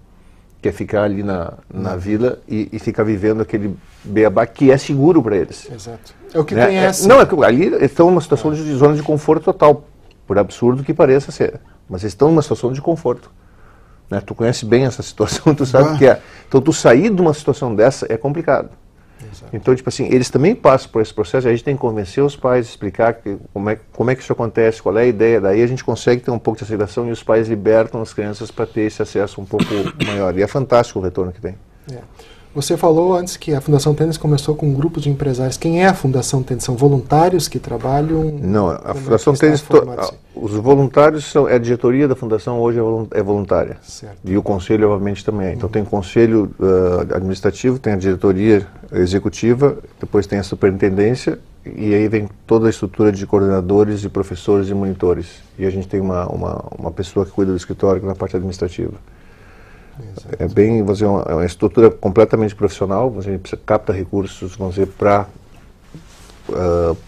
que é ficar ali na vila e ficar vivendo aquele beabá que é seguro para eles. Exato. É o que né? conhece. Não, é que ali eles estão numa situação de zona de conforto total, por absurdo que pareça ser. Mas eles estão numa situação de conforto. Né? Tu conhece bem essa situação, tu sabe o que é. Então, tu sair de uma situação dessa é complicado. Exato. Então, tipo assim, eles também passam por esse processo, a gente tem que convencer os pais, explicar como é que isso acontece, qual é a ideia, daí a gente consegue ter um pouco de aceitação e os pais libertam as crianças para ter esse acesso um pouco maior. E é fantástico o retorno que tem. É. Você falou antes que a Fundação Tênis começou com um grupo de empresários. Quem é a Fundação Tênis? São voluntários que trabalham? Não, a Fundação Tênis, os voluntários a diretoria da Fundação hoje é voluntária. Certo. E o conselho, obviamente, também é. Então tem o conselho administrativo, tem a diretoria executiva, depois tem a superintendência e aí vem toda a estrutura de coordenadores, de professores e monitores. E a gente tem uma pessoa que cuida do escritório na parte administrativa. Exato. É bem, vamos dizer, uma estrutura completamente profissional, a gente capta recursos, vamos dizer, para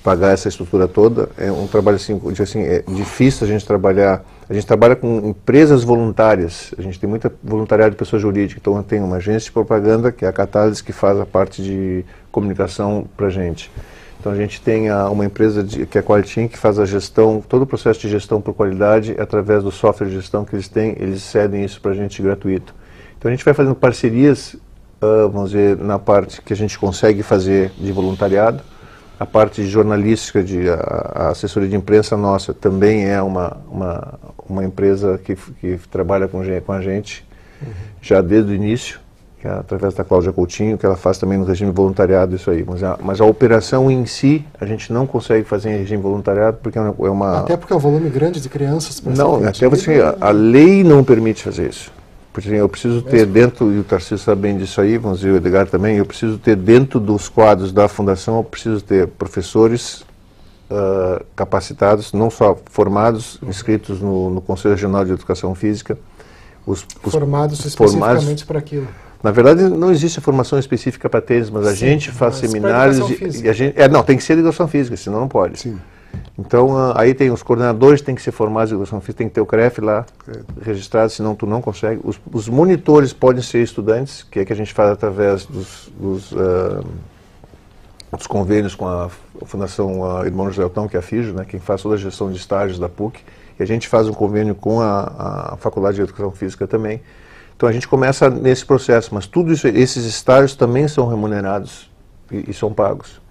pagar essa estrutura toda. É um trabalho assim, é difícil a gente trabalhar. A gente trabalha com empresas voluntárias, a gente tem muita voluntariado de pessoa jurídica, então tem uma agência de propaganda, que é a Catálise, que faz a parte de comunicação para a gente. Então a gente tem uma empresa que é a Qualitim, que faz a gestão, todo o processo de gestão por qualidade, através do software de gestão que eles têm, eles cedem isso para a gente gratuito. Então a gente vai fazendo parcerias, vamos dizer, na parte que a gente consegue fazer de voluntariado. A parte jornalística, a assessoria de imprensa nossa, também é uma empresa que trabalha com a gente, já desde o início, que é através da Cláudia Coutinho, que ela faz também no regime voluntariado isso aí. Mas a operação em si, a gente não consegue fazer em regime voluntariado, porque é uma... Até porque é um volume grande de crianças. Não, até você, a lei não permite fazer isso. Porque eu preciso ter dentro, e o Tarcísio sabe bem disso aí, vamos dizer, o Edgar também, eu preciso ter dentro dos quadros da Fundação, eu preciso ter professores capacitados, não só formados, inscritos no Conselho Regional de Educação Física. Formados especificamente para aquilo. Na verdade, não existe formação específica para tênis, mas a gente faz seminários... Educação física. E a gente, não, tem que ser de educação física, senão não pode. Sim. Então, aí tem os coordenadores, tem que ser formados em educação física, tem que ter o CREF lá registrado, senão tu não consegue. Os monitores podem ser estudantes, que é que a gente faz através dos convênios com a Fundação Irmão José Altão, que é a FIJO, né, quem faz toda a gestão de estágios da PUC, e a gente faz um convênio com a Faculdade de Educação Física também. Então a gente começa nesse processo, mas tudo isso, esses estágios também são remunerados e são pagos.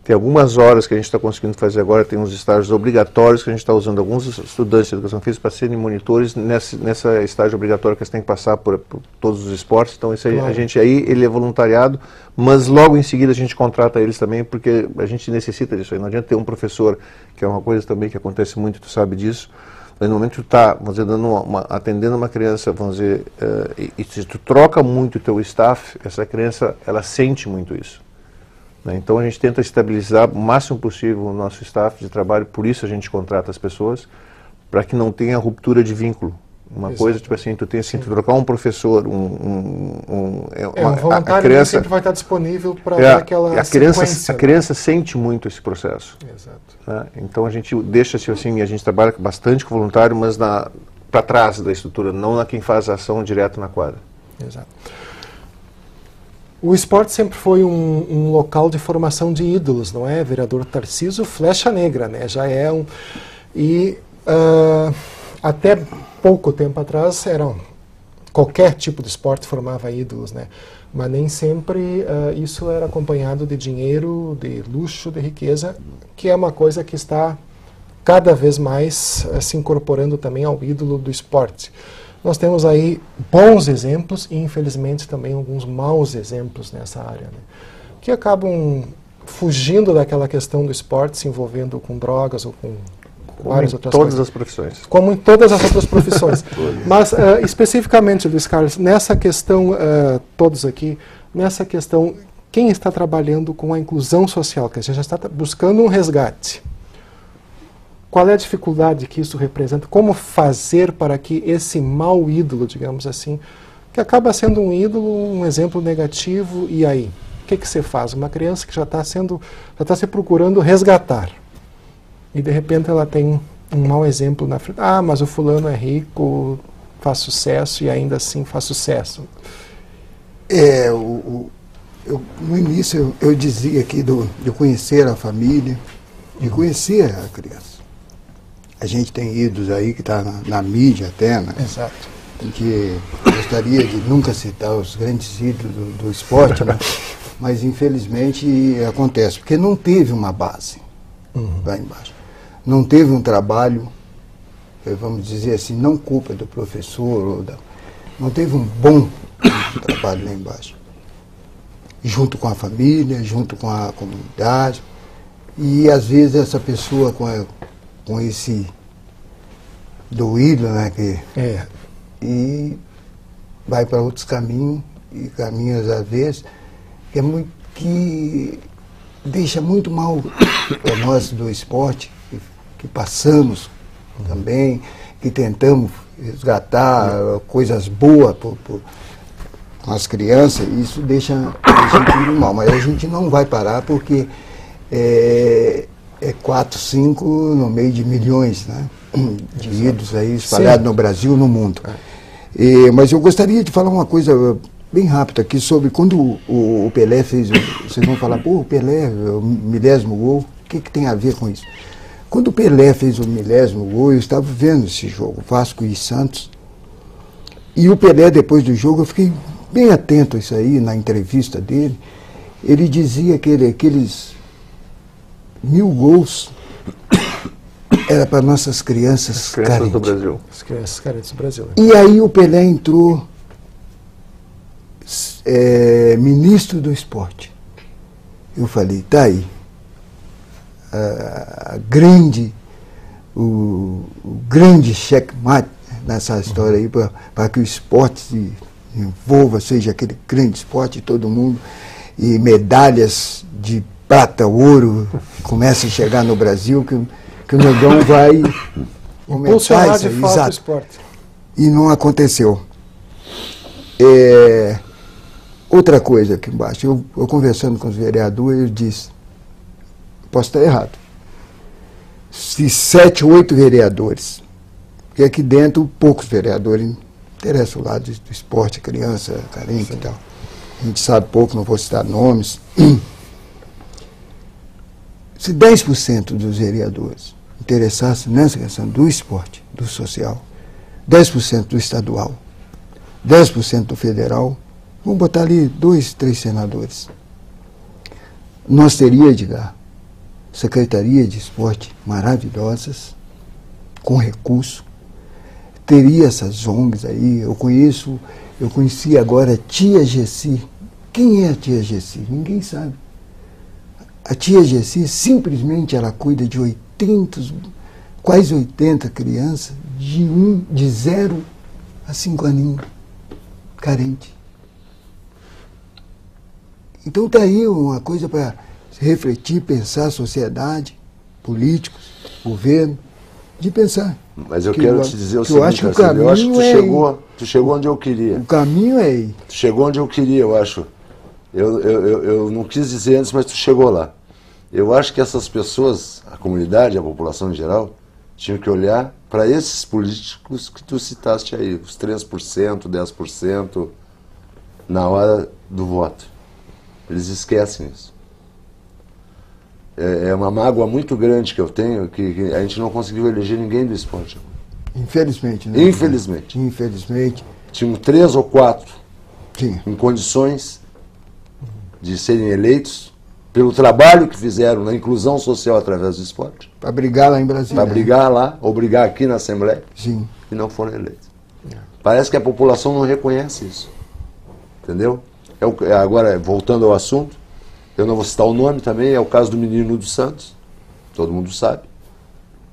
Tem algumas horas que a gente está conseguindo fazer agora, tem uns estágios obrigatórios que a gente está usando alguns estudantes de educação física para serem monitores nessa estágio obrigatório que eles têm que passar por todos os esportes. Então isso aí, claro. A gente aí, ele é voluntariado, mas logo em seguida a gente contrata eles também, porque a gente necessita disso aí. Não adianta ter um professor, que é uma coisa também que acontece muito, tu sabe disso. No momento que tu está, vamos dizer, atendendo uma criança, vamos dizer, e se tu troca muito o teu staff, essa criança, ela sente muito isso. Então a gente tenta estabilizar o máximo possível o nosso staff de trabalho, por isso a gente contrata as pessoas, para que não tenha ruptura de vínculo. Uma Exato. Coisa, tipo assim, tu tem assim, tu trocar um professor, voluntário a criança sempre vai estar disponível para dar aquela sequência. A criança sente muito esse processo. Exato. Né? Então a gente deixa assim, a gente trabalha bastante com voluntário, mas para trás da estrutura, não na quem faz a ação direto na quadra. Exato. O esporte sempre foi um local de formação de ídolos, não é? Vereador Tarcísio, flecha negra, né? Já é um... E até pouco tempo atrás, qualquer tipo de esporte formava ídolos, né? Mas nem sempre isso era acompanhado de dinheiro, de luxo, de riqueza, que é uma coisa que está cada vez mais se incorporando também ao ídolo do esporte. Nós temos aí bons exemplos e, infelizmente, também alguns maus exemplos nessa área, né? Que acabam fugindo daquela questão do esporte, se envolvendo com drogas ou com várias outras coisas. Todas as profissões. Como em todas as outras profissões. Mas, especificamente, Luiz Carlos, nessa questão, todos aqui, nessa questão, quem está trabalhando com a inclusão social, que a gente já está buscando um resgate, qual é a dificuldade que isso representa? Como fazer para que esse mau ídolo, digamos assim, que acaba sendo um ídolo, um exemplo negativo, e aí? O que você faz? Uma criança que já está se procurando resgatar, e de repente ela tem um mau exemplo na frente. Ah, mas o fulano é rico, faz sucesso, e ainda assim faz sucesso. No início eu dizia aqui de conhecer a família, de conhecer a criança. A gente tem ídolos aí que está na mídia até, né? Exato. Que gostaria de nunca citar os grandes ídolos do esporte, né? Mas infelizmente acontece, porque não teve uma base lá embaixo. Não teve um trabalho, vamos dizer assim, não culpa do professor, não teve um bom trabalho lá embaixo. Junto com a família, junto com a comunidade. E às vezes essa pessoa com esse do ídolo, né, e vai para outros caminhos, e caminhos às vezes que deixa muito mal para nós do esporte, que passamos também, que tentamos resgatar coisas boas com as crianças, e isso deixa a gente muito mal, mas a gente não vai parar porque é 4, 5 no meio de milhões, né, de ídolos aí espalhados no Brasil, no mundo. Mas eu gostaria de falar uma coisa bem rápida aqui sobre quando o Pelé fez, vocês vão falar, pô, o Pelé, o 1000º gol, o que tem a ver com isso? Quando o Pelé fez o 1000º gol, eu estava vendo esse jogo, Vasco e Santos, e o Pelé, depois do jogo, eu fiquei bem atento a isso aí, na entrevista dele, ele dizia que aqueles 1000 gols era para nossas crianças carentes do Brasil. As crianças carentes do Brasil. Né? E aí o Pelé entrou ministro do esporte. Eu falei, tá aí. O grande checkmate nessa história aí, para que o esporte se envolva, seja aquele grande esporte, todo mundo, e medalhas de prata, ouro, começa a chegar no Brasil, que o negão vai impulsionar de fato o esporte. E não aconteceu. Outra coisa aqui embaixo, eu conversando com os vereadores, eu disse, posso estar errado, de 7, 8 vereadores. Porque aqui dentro, poucos vereadores interessam o lado do esporte, criança, carente e tal. A gente sabe pouco, não vou citar nomes. Se 10% dos vereadores interessassem nessa questão do esporte, do social, 10% do estadual, 10% do federal, vamos botar ali 2, 3 senadores. Nós teríamos, Edgar, secretaria de esporte maravilhosas, com recurso, teria essas ONGs aí, eu conheci agora a tia Gessi. Quem é a tia Gessi? Ninguém sabe. A tia Gessi, simplesmente, ela cuida de quase 80 crianças, de 0 a 5 aninhos, carente. Então está aí uma coisa para refletir, pensar a sociedade, políticos, governo, de pensar. Mas eu quero te dizer o seguinte, eu acho que tu chegou onde eu queria. O caminho é aí. Tu chegou onde eu queria, eu acho. Eu não quis dizer antes, mas tu chegou lá. Eu acho que essas pessoas, a comunidade, a população em geral, tinham que olhar para esses políticos que tu citaste aí, os 3%, 10%, na hora do voto. Eles esquecem isso. É uma mágoa muito grande que eu tenho, que a gente não conseguiu eleger ninguém do esporte. Infelizmente, né? Infelizmente. Infelizmente. Tinham 3 ou 4 Tinha. em condições de serem eleitos pelo trabalho que fizeram na inclusão social através do esporte. Para brigar lá em Brasília. Para brigar lá, ou brigar aqui na Assembleia. Sim. E não foram eleitos. Parece que a população não reconhece isso. Entendeu? Agora, voltando ao assunto, eu não vou citar o nome também, é o caso do menino dos Santos, todo mundo sabe,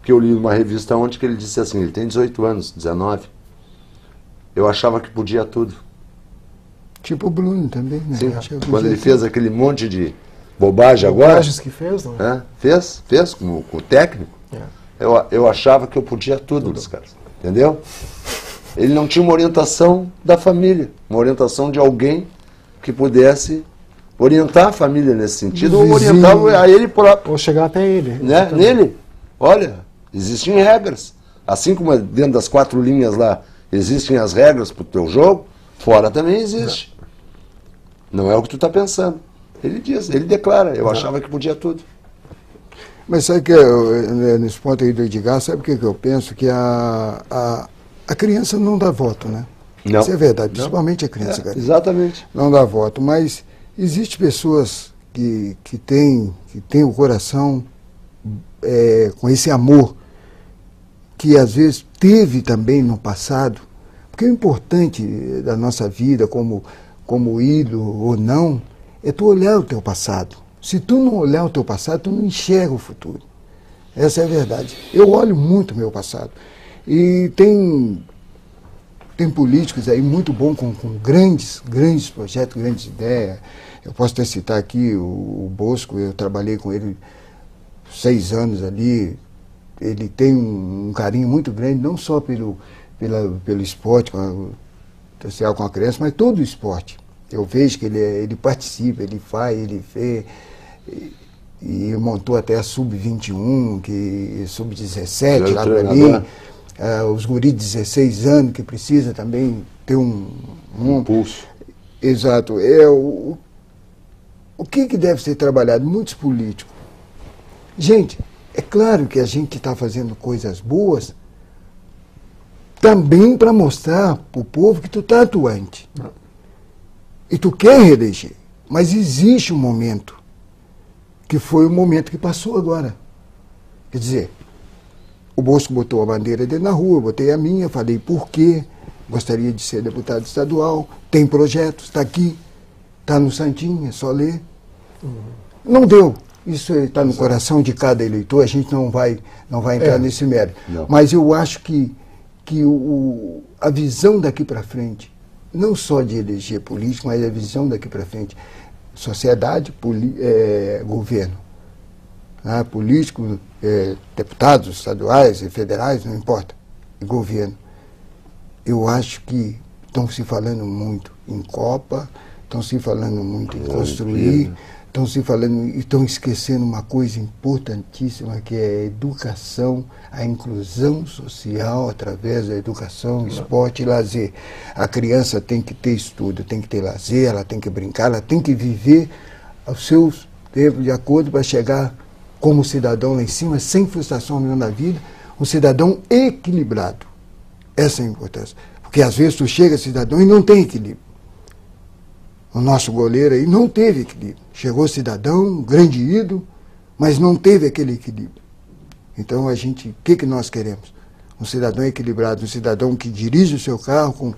que eu li numa revista ontem que ele disse assim, ele tem 18 anos, 19, eu achava que podia tudo. Tipo o Bruno também, né? Sim, quando ele fez aquele monte de bobagem agora... Bobagens que fez, não é? Fez com o técnico. Eu achava que eu podia tudo dos caras, entendeu? Ele não tinha uma orientação da família, uma orientação de alguém que pudesse orientar a família nesse sentido, ou orientar a ele próprio. Ou chegar até ele. Né? Nele, olha, existem regras. Assim como dentro das 4 linhas lá existem as regras para o teu jogo, fora também existe. Não é o que tu está pensando. Ele diz, ele declara, eu achava que podia tudo. Mas sabe que, nesse ponto aí do Edgar, sabe o que eu penso? Que a criança não dá voto, né? Não. Isso é verdade, principalmente a criança. Exatamente. Não dá voto, mas existem pessoas que têm o coração com esse amor, que às vezes teve também no passado, porque o importante da nossa vida, como ídolo ou não, é tu olhar o teu passado. Se tu não olhar o teu passado, tu não enxerga o futuro. Essa é a verdade. Eu olho muito o meu passado. E tem políticos aí muito bons, com grandes projetos, grandes ideias. Eu posso até citar aqui o Bosco, eu trabalhei com ele 6 anos ali. Ele tem um carinho muito grande, não só pelo esporte, social com a criança, mas todo o esporte. Eu vejo que ele participa, ele faz, ele vê, e montou até a Sub-21, Sub-17 lá para mim. Os guris de 16 anos, que precisa também ter um impulso. Exato. O que deve ser trabalhado? Muitos políticos. Gente, é claro que a gente está fazendo coisas boas também para mostrar para o povo que tu está atuante. E tu quer reeleger. Mas existe um momento, que foi o momento que passou agora. Quer dizer, o Bosco botou a bandeira dele na rua, botei a minha, falei por quê, gostaria de ser deputado estadual, tem projetos, está aqui, está no Santinho, é só ler. Não deu. Isso está no coração de cada eleitor, a gente não vai entrar nesse mérito. Não. Mas eu acho que a visão daqui para frente, não só de eleger político, mas a visão daqui para frente, sociedade, governo. Político, deputados estaduais e federais, não importa, e governo. Eu acho que estão se falando muito em Copa, estão se falando muito em construir, estão se falando e estão esquecendo uma coisa importantíssima, que é a educação, a inclusão social através da educação, esporte e lazer. A criança tem que ter estudo, tem que ter lazer, ela tem que brincar, ela tem que viver os seus tempos de acordo para chegar como cidadão lá em cima, sem frustração nenhuma na vida, um cidadão equilibrado. Essa é a importância. Porque às vezes tu chega cidadão e não tem equilíbrio. O nosso goleiro aí não teve equilíbrio. Chegou cidadão, grande ídolo, mas não teve aquele equilíbrio. Então o que nós queremos? Um cidadão equilibrado, um cidadão que dirige o seu carro,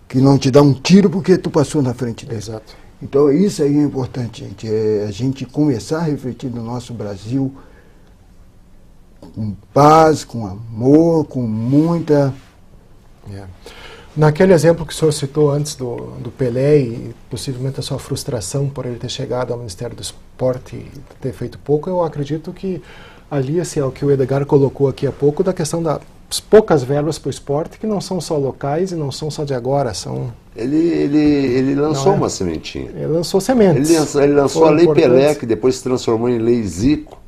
que não te dá um tiro porque tu passou na frente dele. Exato. Então isso aí é importante, gente. É a gente começar a refletir no nosso Brasil com paz, com amor, com muita... Naquele exemplo que o senhor citou antes do Pelé e possivelmente a sua frustração por ele ter chegado ao Ministério do Esporte e ter feito pouco, eu acredito que ali, assim, é o que o Edgar colocou aqui há pouco, da questão das poucas verbas para o esporte, que não são só locais e não são só de agora, são... Ele lançou uma sementinha. Ele lançou sementes. Ele lançou a Lei Pelé, que depois se transformou em Lei Zico,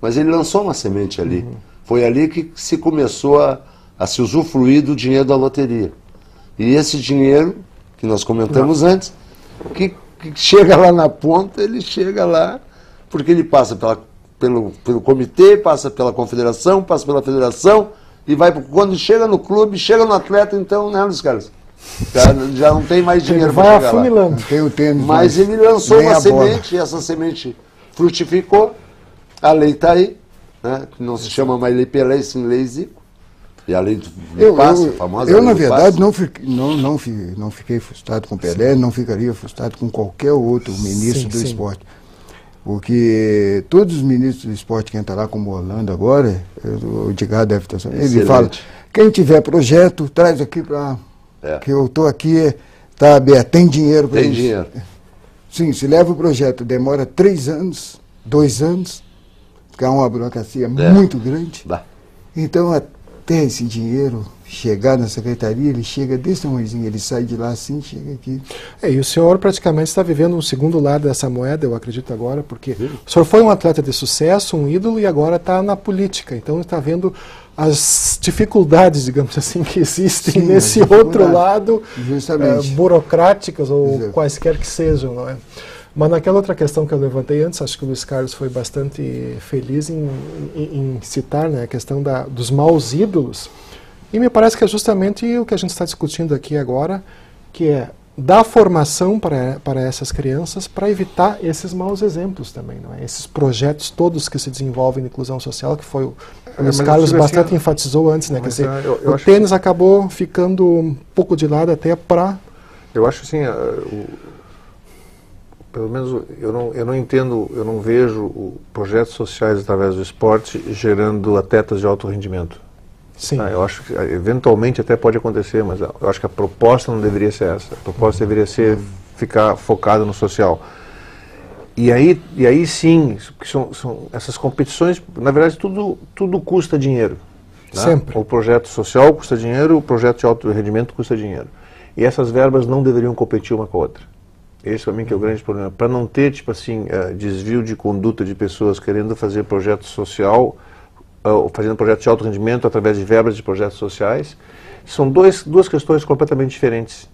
mas ele lançou uma semente ali. Foi ali que se começou a se usufruir do dinheiro da loteria. E esse dinheiro, que nós comentamos antes, que chega lá na ponta, ele chega lá, porque ele passa pelo comitê, passa pela confederação, passa pela federação, e vai, quando chega no clube, chega no atleta, então, né, Luiz Carlos? Já não tem mais dinheiro para chegar lá. Não tem o tênis, mas ele lançou uma semente, e essa semente frutificou, a lei está aí, né, que não se chama mais Lei Pelé, e sim Lei Zico. E a lei do passe, a famosa eu lei na do verdade, passe. não fiquei frustrado com o Pelé, não ficaria frustrado com qualquer outro ministro do esporte. Porque todos os ministros do esporte que entram lá, como o Orlando agora, o Edgar deve estar sabendo, ele fala, quem tiver projeto, traz aqui para... que eu estou aqui, tá aberto, tem dinheiro para isso. Tem dinheiro. Sim, se leva o projeto, demora 3 anos, 2 anos, porque é uma burocracia muito grande. Então, até esse dinheiro chegar na secretaria, ele chega desse tamanhozinho, ele sai de lá assim, chega aqui. E o senhor praticamente está vivendo um segundo lado dessa moeda, eu acredito agora, porque o senhor foi um atleta de sucesso, um ídolo, e agora está na política. Então está vendo as dificuldades, digamos assim, que existem nesse outro lado, burocráticas ou quaisquer que sejam, não é? Mas naquela outra questão que eu levantei antes, acho que o Luiz Carlos foi bastante feliz em citar, né, a questão dos maus ídolos. E me parece que é justamente o que a gente está discutindo aqui agora, que é dar formação para essas crianças para evitar esses maus exemplos também, não é? Esses projetos todos que se desenvolvem de inclusão social, que foi o Luiz Carlos bastante assim, enfatizou antes, né? Quer dizer, o tênis acabou ficando um pouco de lado até para... Eu acho assim... Pelo menos eu não entendo, eu não vejo projetos sociais através do esporte gerando atletas de alto rendimento. Sim. Eu acho que eventualmente até pode acontecer, mas eu acho que a proposta não deveria ser essa. A proposta deveria ser ficar focada no social. E aí sim, são essas competições, na verdade tudo custa dinheiro. Né? Sempre. O projeto social custa dinheiro, o projeto de alto rendimento custa dinheiro. E essas verbas não deveriam competir uma com a outra. Esse para mim que é o grande problema. Para não ter, tipo assim, desvio de conduta de pessoas querendo fazer projeto social, fazendo projeto de alto rendimento através de verbas de projetos sociais, são duas questões completamente diferentes,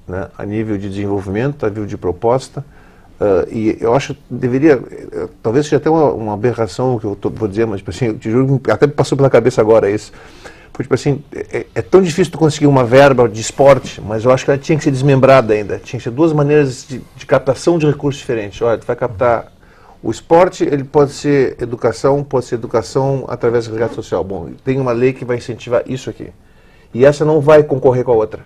né? A nível de desenvolvimento, a nível de proposta, e eu acho que deveria, talvez seja até uma aberração o que eu vou dizer, mas tipo assim, eu te juro, até me passou pela cabeça agora isso. Tipo assim, é tão difícil tu conseguir uma verba de esporte, mas eu acho que ela tinha que ser desmembrada ainda. Tinha que ser 2 maneiras de captação de recursos diferentes. Olha, tu vai captar o esporte, ele pode ser educação através do resgate social. Bom, tem uma lei que vai incentivar isso aqui. E essa não vai concorrer com a outra.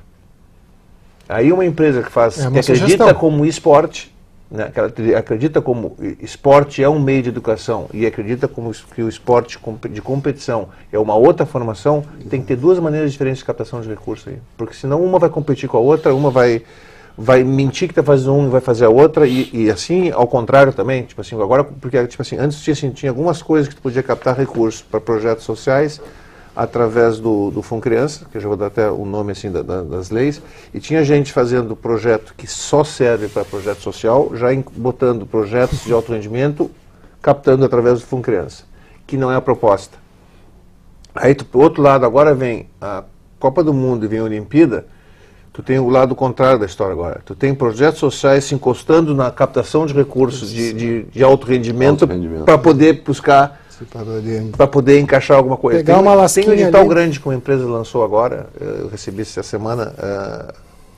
Aí uma empresa que acredita como esporte, né, que ela acredita como esporte é um meio de educação e acredita que o esporte de competição é uma outra formação, tem que ter 2 maneiras diferentes de captação de recursos aí, porque senão uma vai competir com a outra, uma vai mentir que está fazendo uma e vai fazer a outra, e assim ao contrário também, tipo assim, agora, porque tipo assim, antes tinha algumas coisas que tu podia captar recursos para projetos sociais, através do FUNCRIANça, que eu já vou dar até o nome assim das leis, e tinha gente fazendo projeto que só serve para projeto social, já botando projetos de alto rendimento, captando através do FUNCRIANça, que não é a proposta. Aí, do outro lado, agora vem a Copa do Mundo e vem a Olimpíada, tu tem o lado contrário da história agora. Tu tem projetos sociais se encostando na captação de recursos de alto rendimento para poder buscar, para poder encaixar alguma coisa. Pegar uma lasquinha tem um edital ali. grande que uma empresa lançou agora, eu recebi essa semana,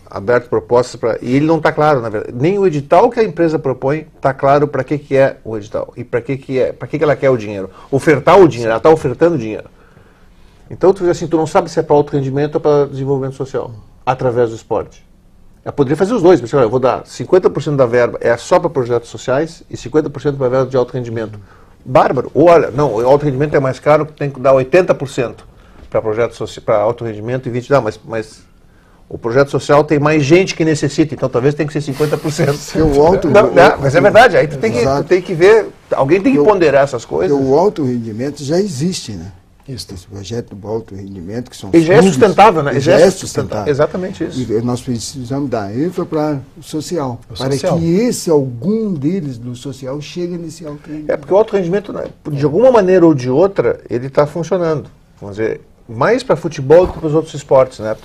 aberto propostas para... E ele não está claro, na verdade. Nem o edital que a empresa propõe está claro para que é o edital e para que ela quer o dinheiro. Ofertar o dinheiro, ela está ofertando o dinheiro. Então, tu assim, tu não sabe se é para alto rendimento ou para desenvolvimento social, através do esporte. Eu poderia fazer os dois, mas eu vou dar 50% da verba é só para projetos sociais e 50% para verba de alto rendimento. Bárbaro. Ou olha, não, o alto rendimento é mais caro, tem que dar 80% para projetos para alto rendimento e 20%. Não, mas o projeto social tem mais gente que necessita, então talvez tenha que ser 50%. Mas é verdade, aí tu tem que ver, alguém tem que ponderar essas coisas. Porque o alto rendimento já existe, né? Esse projeto do alto rendimento, que são e já é sustentável, né? Já é sustentável. Exatamente isso. E nós precisamos dar ênfase para o social, que algum deles do social chegue nesse alto rendimento. É porque o alto rendimento, de alguma maneira ou de outra, ele está funcionando. Vamos dizer, mais para futebol do que para os outros esportes, né?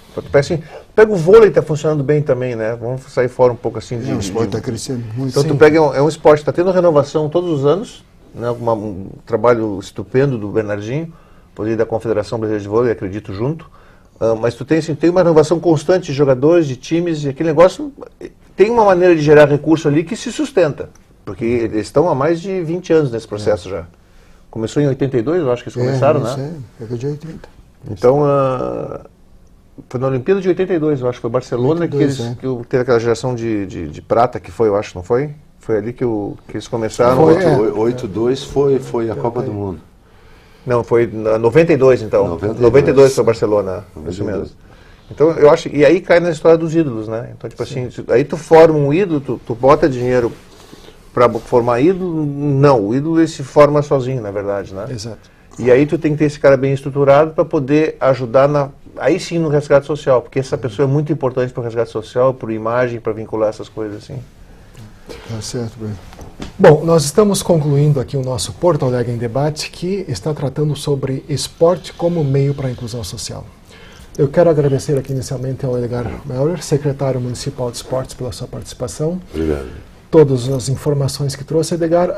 Pega o vôlei, está funcionando bem também, né? Vamos sair fora um pouco assim o esporte está crescendo muito. Então tu pega, é um esporte que está tendo renovação todos os anos, né? Um trabalho estupendo do Bernardinho, poder da Confederação Brasileira de Vôlei, acredito junto, mas tu tem uma renovação constante de jogadores, de times, e aquele negócio tem uma maneira de gerar recurso ali que se sustenta, porque eles estão há mais de 20 anos nesse processo já. Começou em 82, eu acho que eles começaram, né? É de 80. Então, foi na Olimpíada de 82, eu acho que foi Barcelona 82, que teve aquela geração de prata que foi, eu acho, não foi? Foi ali que eles começaram. 82 foi a Copa do Mundo. Não, foi 92 então. 92 foi Barcelona, isso mesmo. Então eu acho, e aí cai na história dos ídolos, né? Então tipo assim, aí tu forma um ídolo, tu bota dinheiro para formar ídolo, não, o ídolo ele se forma sozinho, na verdade, né? Exato. E aí tu tem que ter esse cara bem estruturado para poder ajudar aí sim no resgate social, porque essa pessoa é muito importante para o resgate social, para imagem, para vincular essas coisas assim. Tá certo, Bruno. Bom, nós estamos concluindo aqui o nosso Porto Alegre em Debate, que está tratando sobre esporte como meio para a inclusão social. Eu quero agradecer aqui inicialmente ao Edgar Meurer, secretário municipal de esportes, pela sua participação. Obrigado. Todas as informações que trouxe. Edgar,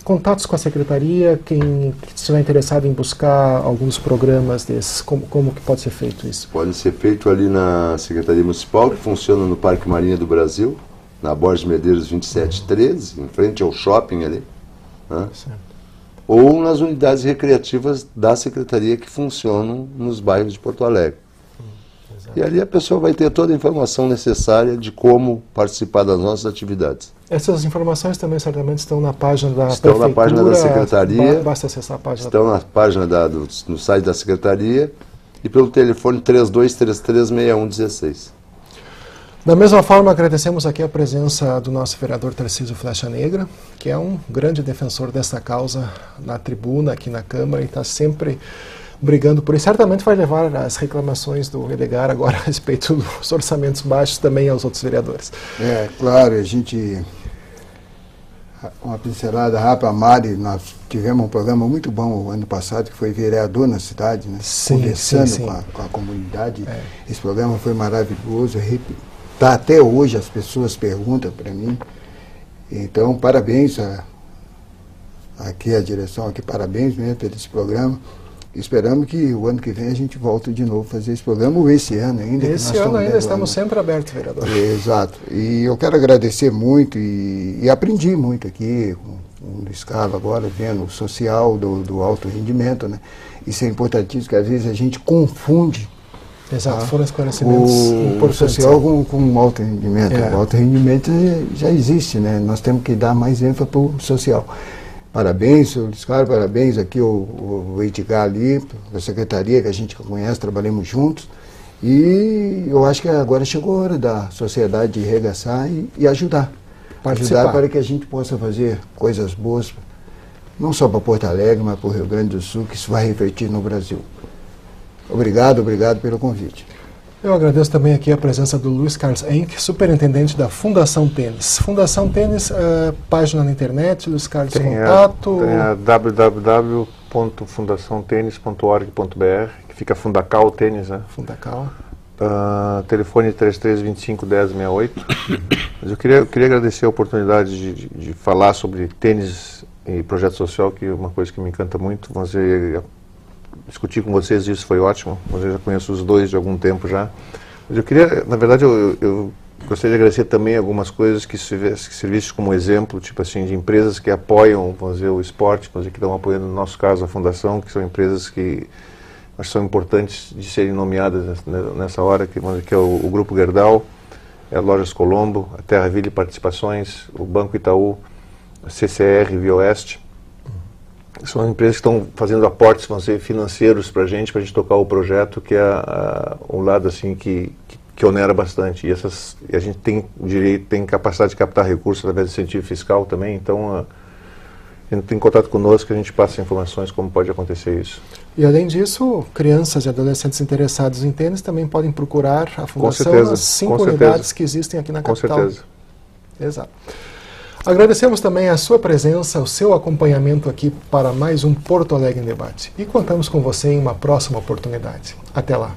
contatos com a secretaria, quem estiver interessado em buscar alguns programas desses, como que pode ser feito isso? Pode ser feito ali na Secretaria Municipal, que funciona no Parque Marinha do Brasil, na Borges Medeiros 2713, em frente ao shopping ali, né? Ou nas unidades recreativas da Secretaria que funcionam nos bairros de Porto Alegre. E ali a pessoa vai ter toda a informação necessária de como participar das nossas atividades. Essas informações também certamente estão na página da Prefeitura. Estão na página da Secretaria. Basta acessar a página. Estão na página no site da Secretaria e pelo telefone 32336116. Da mesma forma, agradecemos aqui a presença do nosso vereador Tarcísio Flecha Negra, que é um grande defensor dessa causa na tribuna, aqui na Câmara, e está sempre brigando por isso. Certamente vai levar as reclamações do Edgar agora a respeito dos orçamentos baixos também aos outros vereadores. É, claro, a gente... Uma pincelada rápida, a Mari, nós tivemos um programa muito bom o ano passado, que foi vereador na cidade, né? Sim, conversando sim. Com a comunidade. É. Esse programa foi maravilhoso, tá, até hoje as pessoas perguntam para mim. Então, parabéns aqui a direção, aqui parabéns mesmo pelo esse programa. Esperamos que o ano que vem a gente volte de novo a fazer esse programa, ou esse ano ainda. Esse ano ainda estamos sempre abertos, vereador. Exato. E eu quero agradecer muito e aprendi muito aqui com o Luiz Carlos agora, vendo o social do alto rendimento, né? Isso é importantíssimo, que às vezes a gente confunde. Exato, foram esclarecimentos importantes. O social com o alto rendimento. É. O alto rendimento já existe, né? Nós temos que dar mais ênfase para o social. Parabéns, senhor Luiz Carlos, parabéns aqui o Edgar ali, a secretaria que a gente conhece, trabalhamos juntos. E eu acho que agora chegou a hora da sociedade regaçar e ajudar. Ajudar para que a gente possa fazer coisas boas não só para Porto Alegre, mas para o Rio Grande do Sul, que isso vai refletir no Brasil. Obrigado pelo convite. Eu agradeço também aqui a presença do Luiz Carlos Henck, superintendente da Fundação Tênis. Fundação Tênis, página na internet, Luiz Carlos, contato... Tem a www.fundaçãotenis.org.br, que fica Fundacal Tênis, né? Fundacal. Telefone 3325-1068. Mas eu queria agradecer a oportunidade de falar sobre tênis e projeto social, que é uma coisa que me encanta muito. Discutir com vocês, isso foi ótimo. Eu já conheço os dois de algum tempo já. Mas eu queria, na verdade, eu gostaria de agradecer também algumas coisas que servissem como exemplo, tipo assim, de empresas que apoiam, vamos dizer, o esporte, vamos dizer, que estão apoiando, no nosso caso, a Fundação, que são empresas que acho que são importantes de serem nomeadas nessa hora, que é o Grupo Gerdau, a Lojas Colombo, a Terra Ville Participações, o Banco Itaú, a CCR Via Oeste. São empresas que estão fazendo aportes, vão ser financeiros para a gente tocar o projeto, que é um lado assim que onera bastante. E a gente tem direito, tem capacidade de captar recursos através do incentivo fiscal também, então entra em contato conosco, que a gente passa informações como pode acontecer isso. E além disso, crianças e adolescentes interessados em tênis também podem procurar a Fundação nas 5 unidades que existem aqui na capital. Com certeza. Exato. Agradecemos também a sua presença, o seu acompanhamento aqui para mais um Porto Alegre em Debate. E contamos com você em uma próxima oportunidade. Até lá.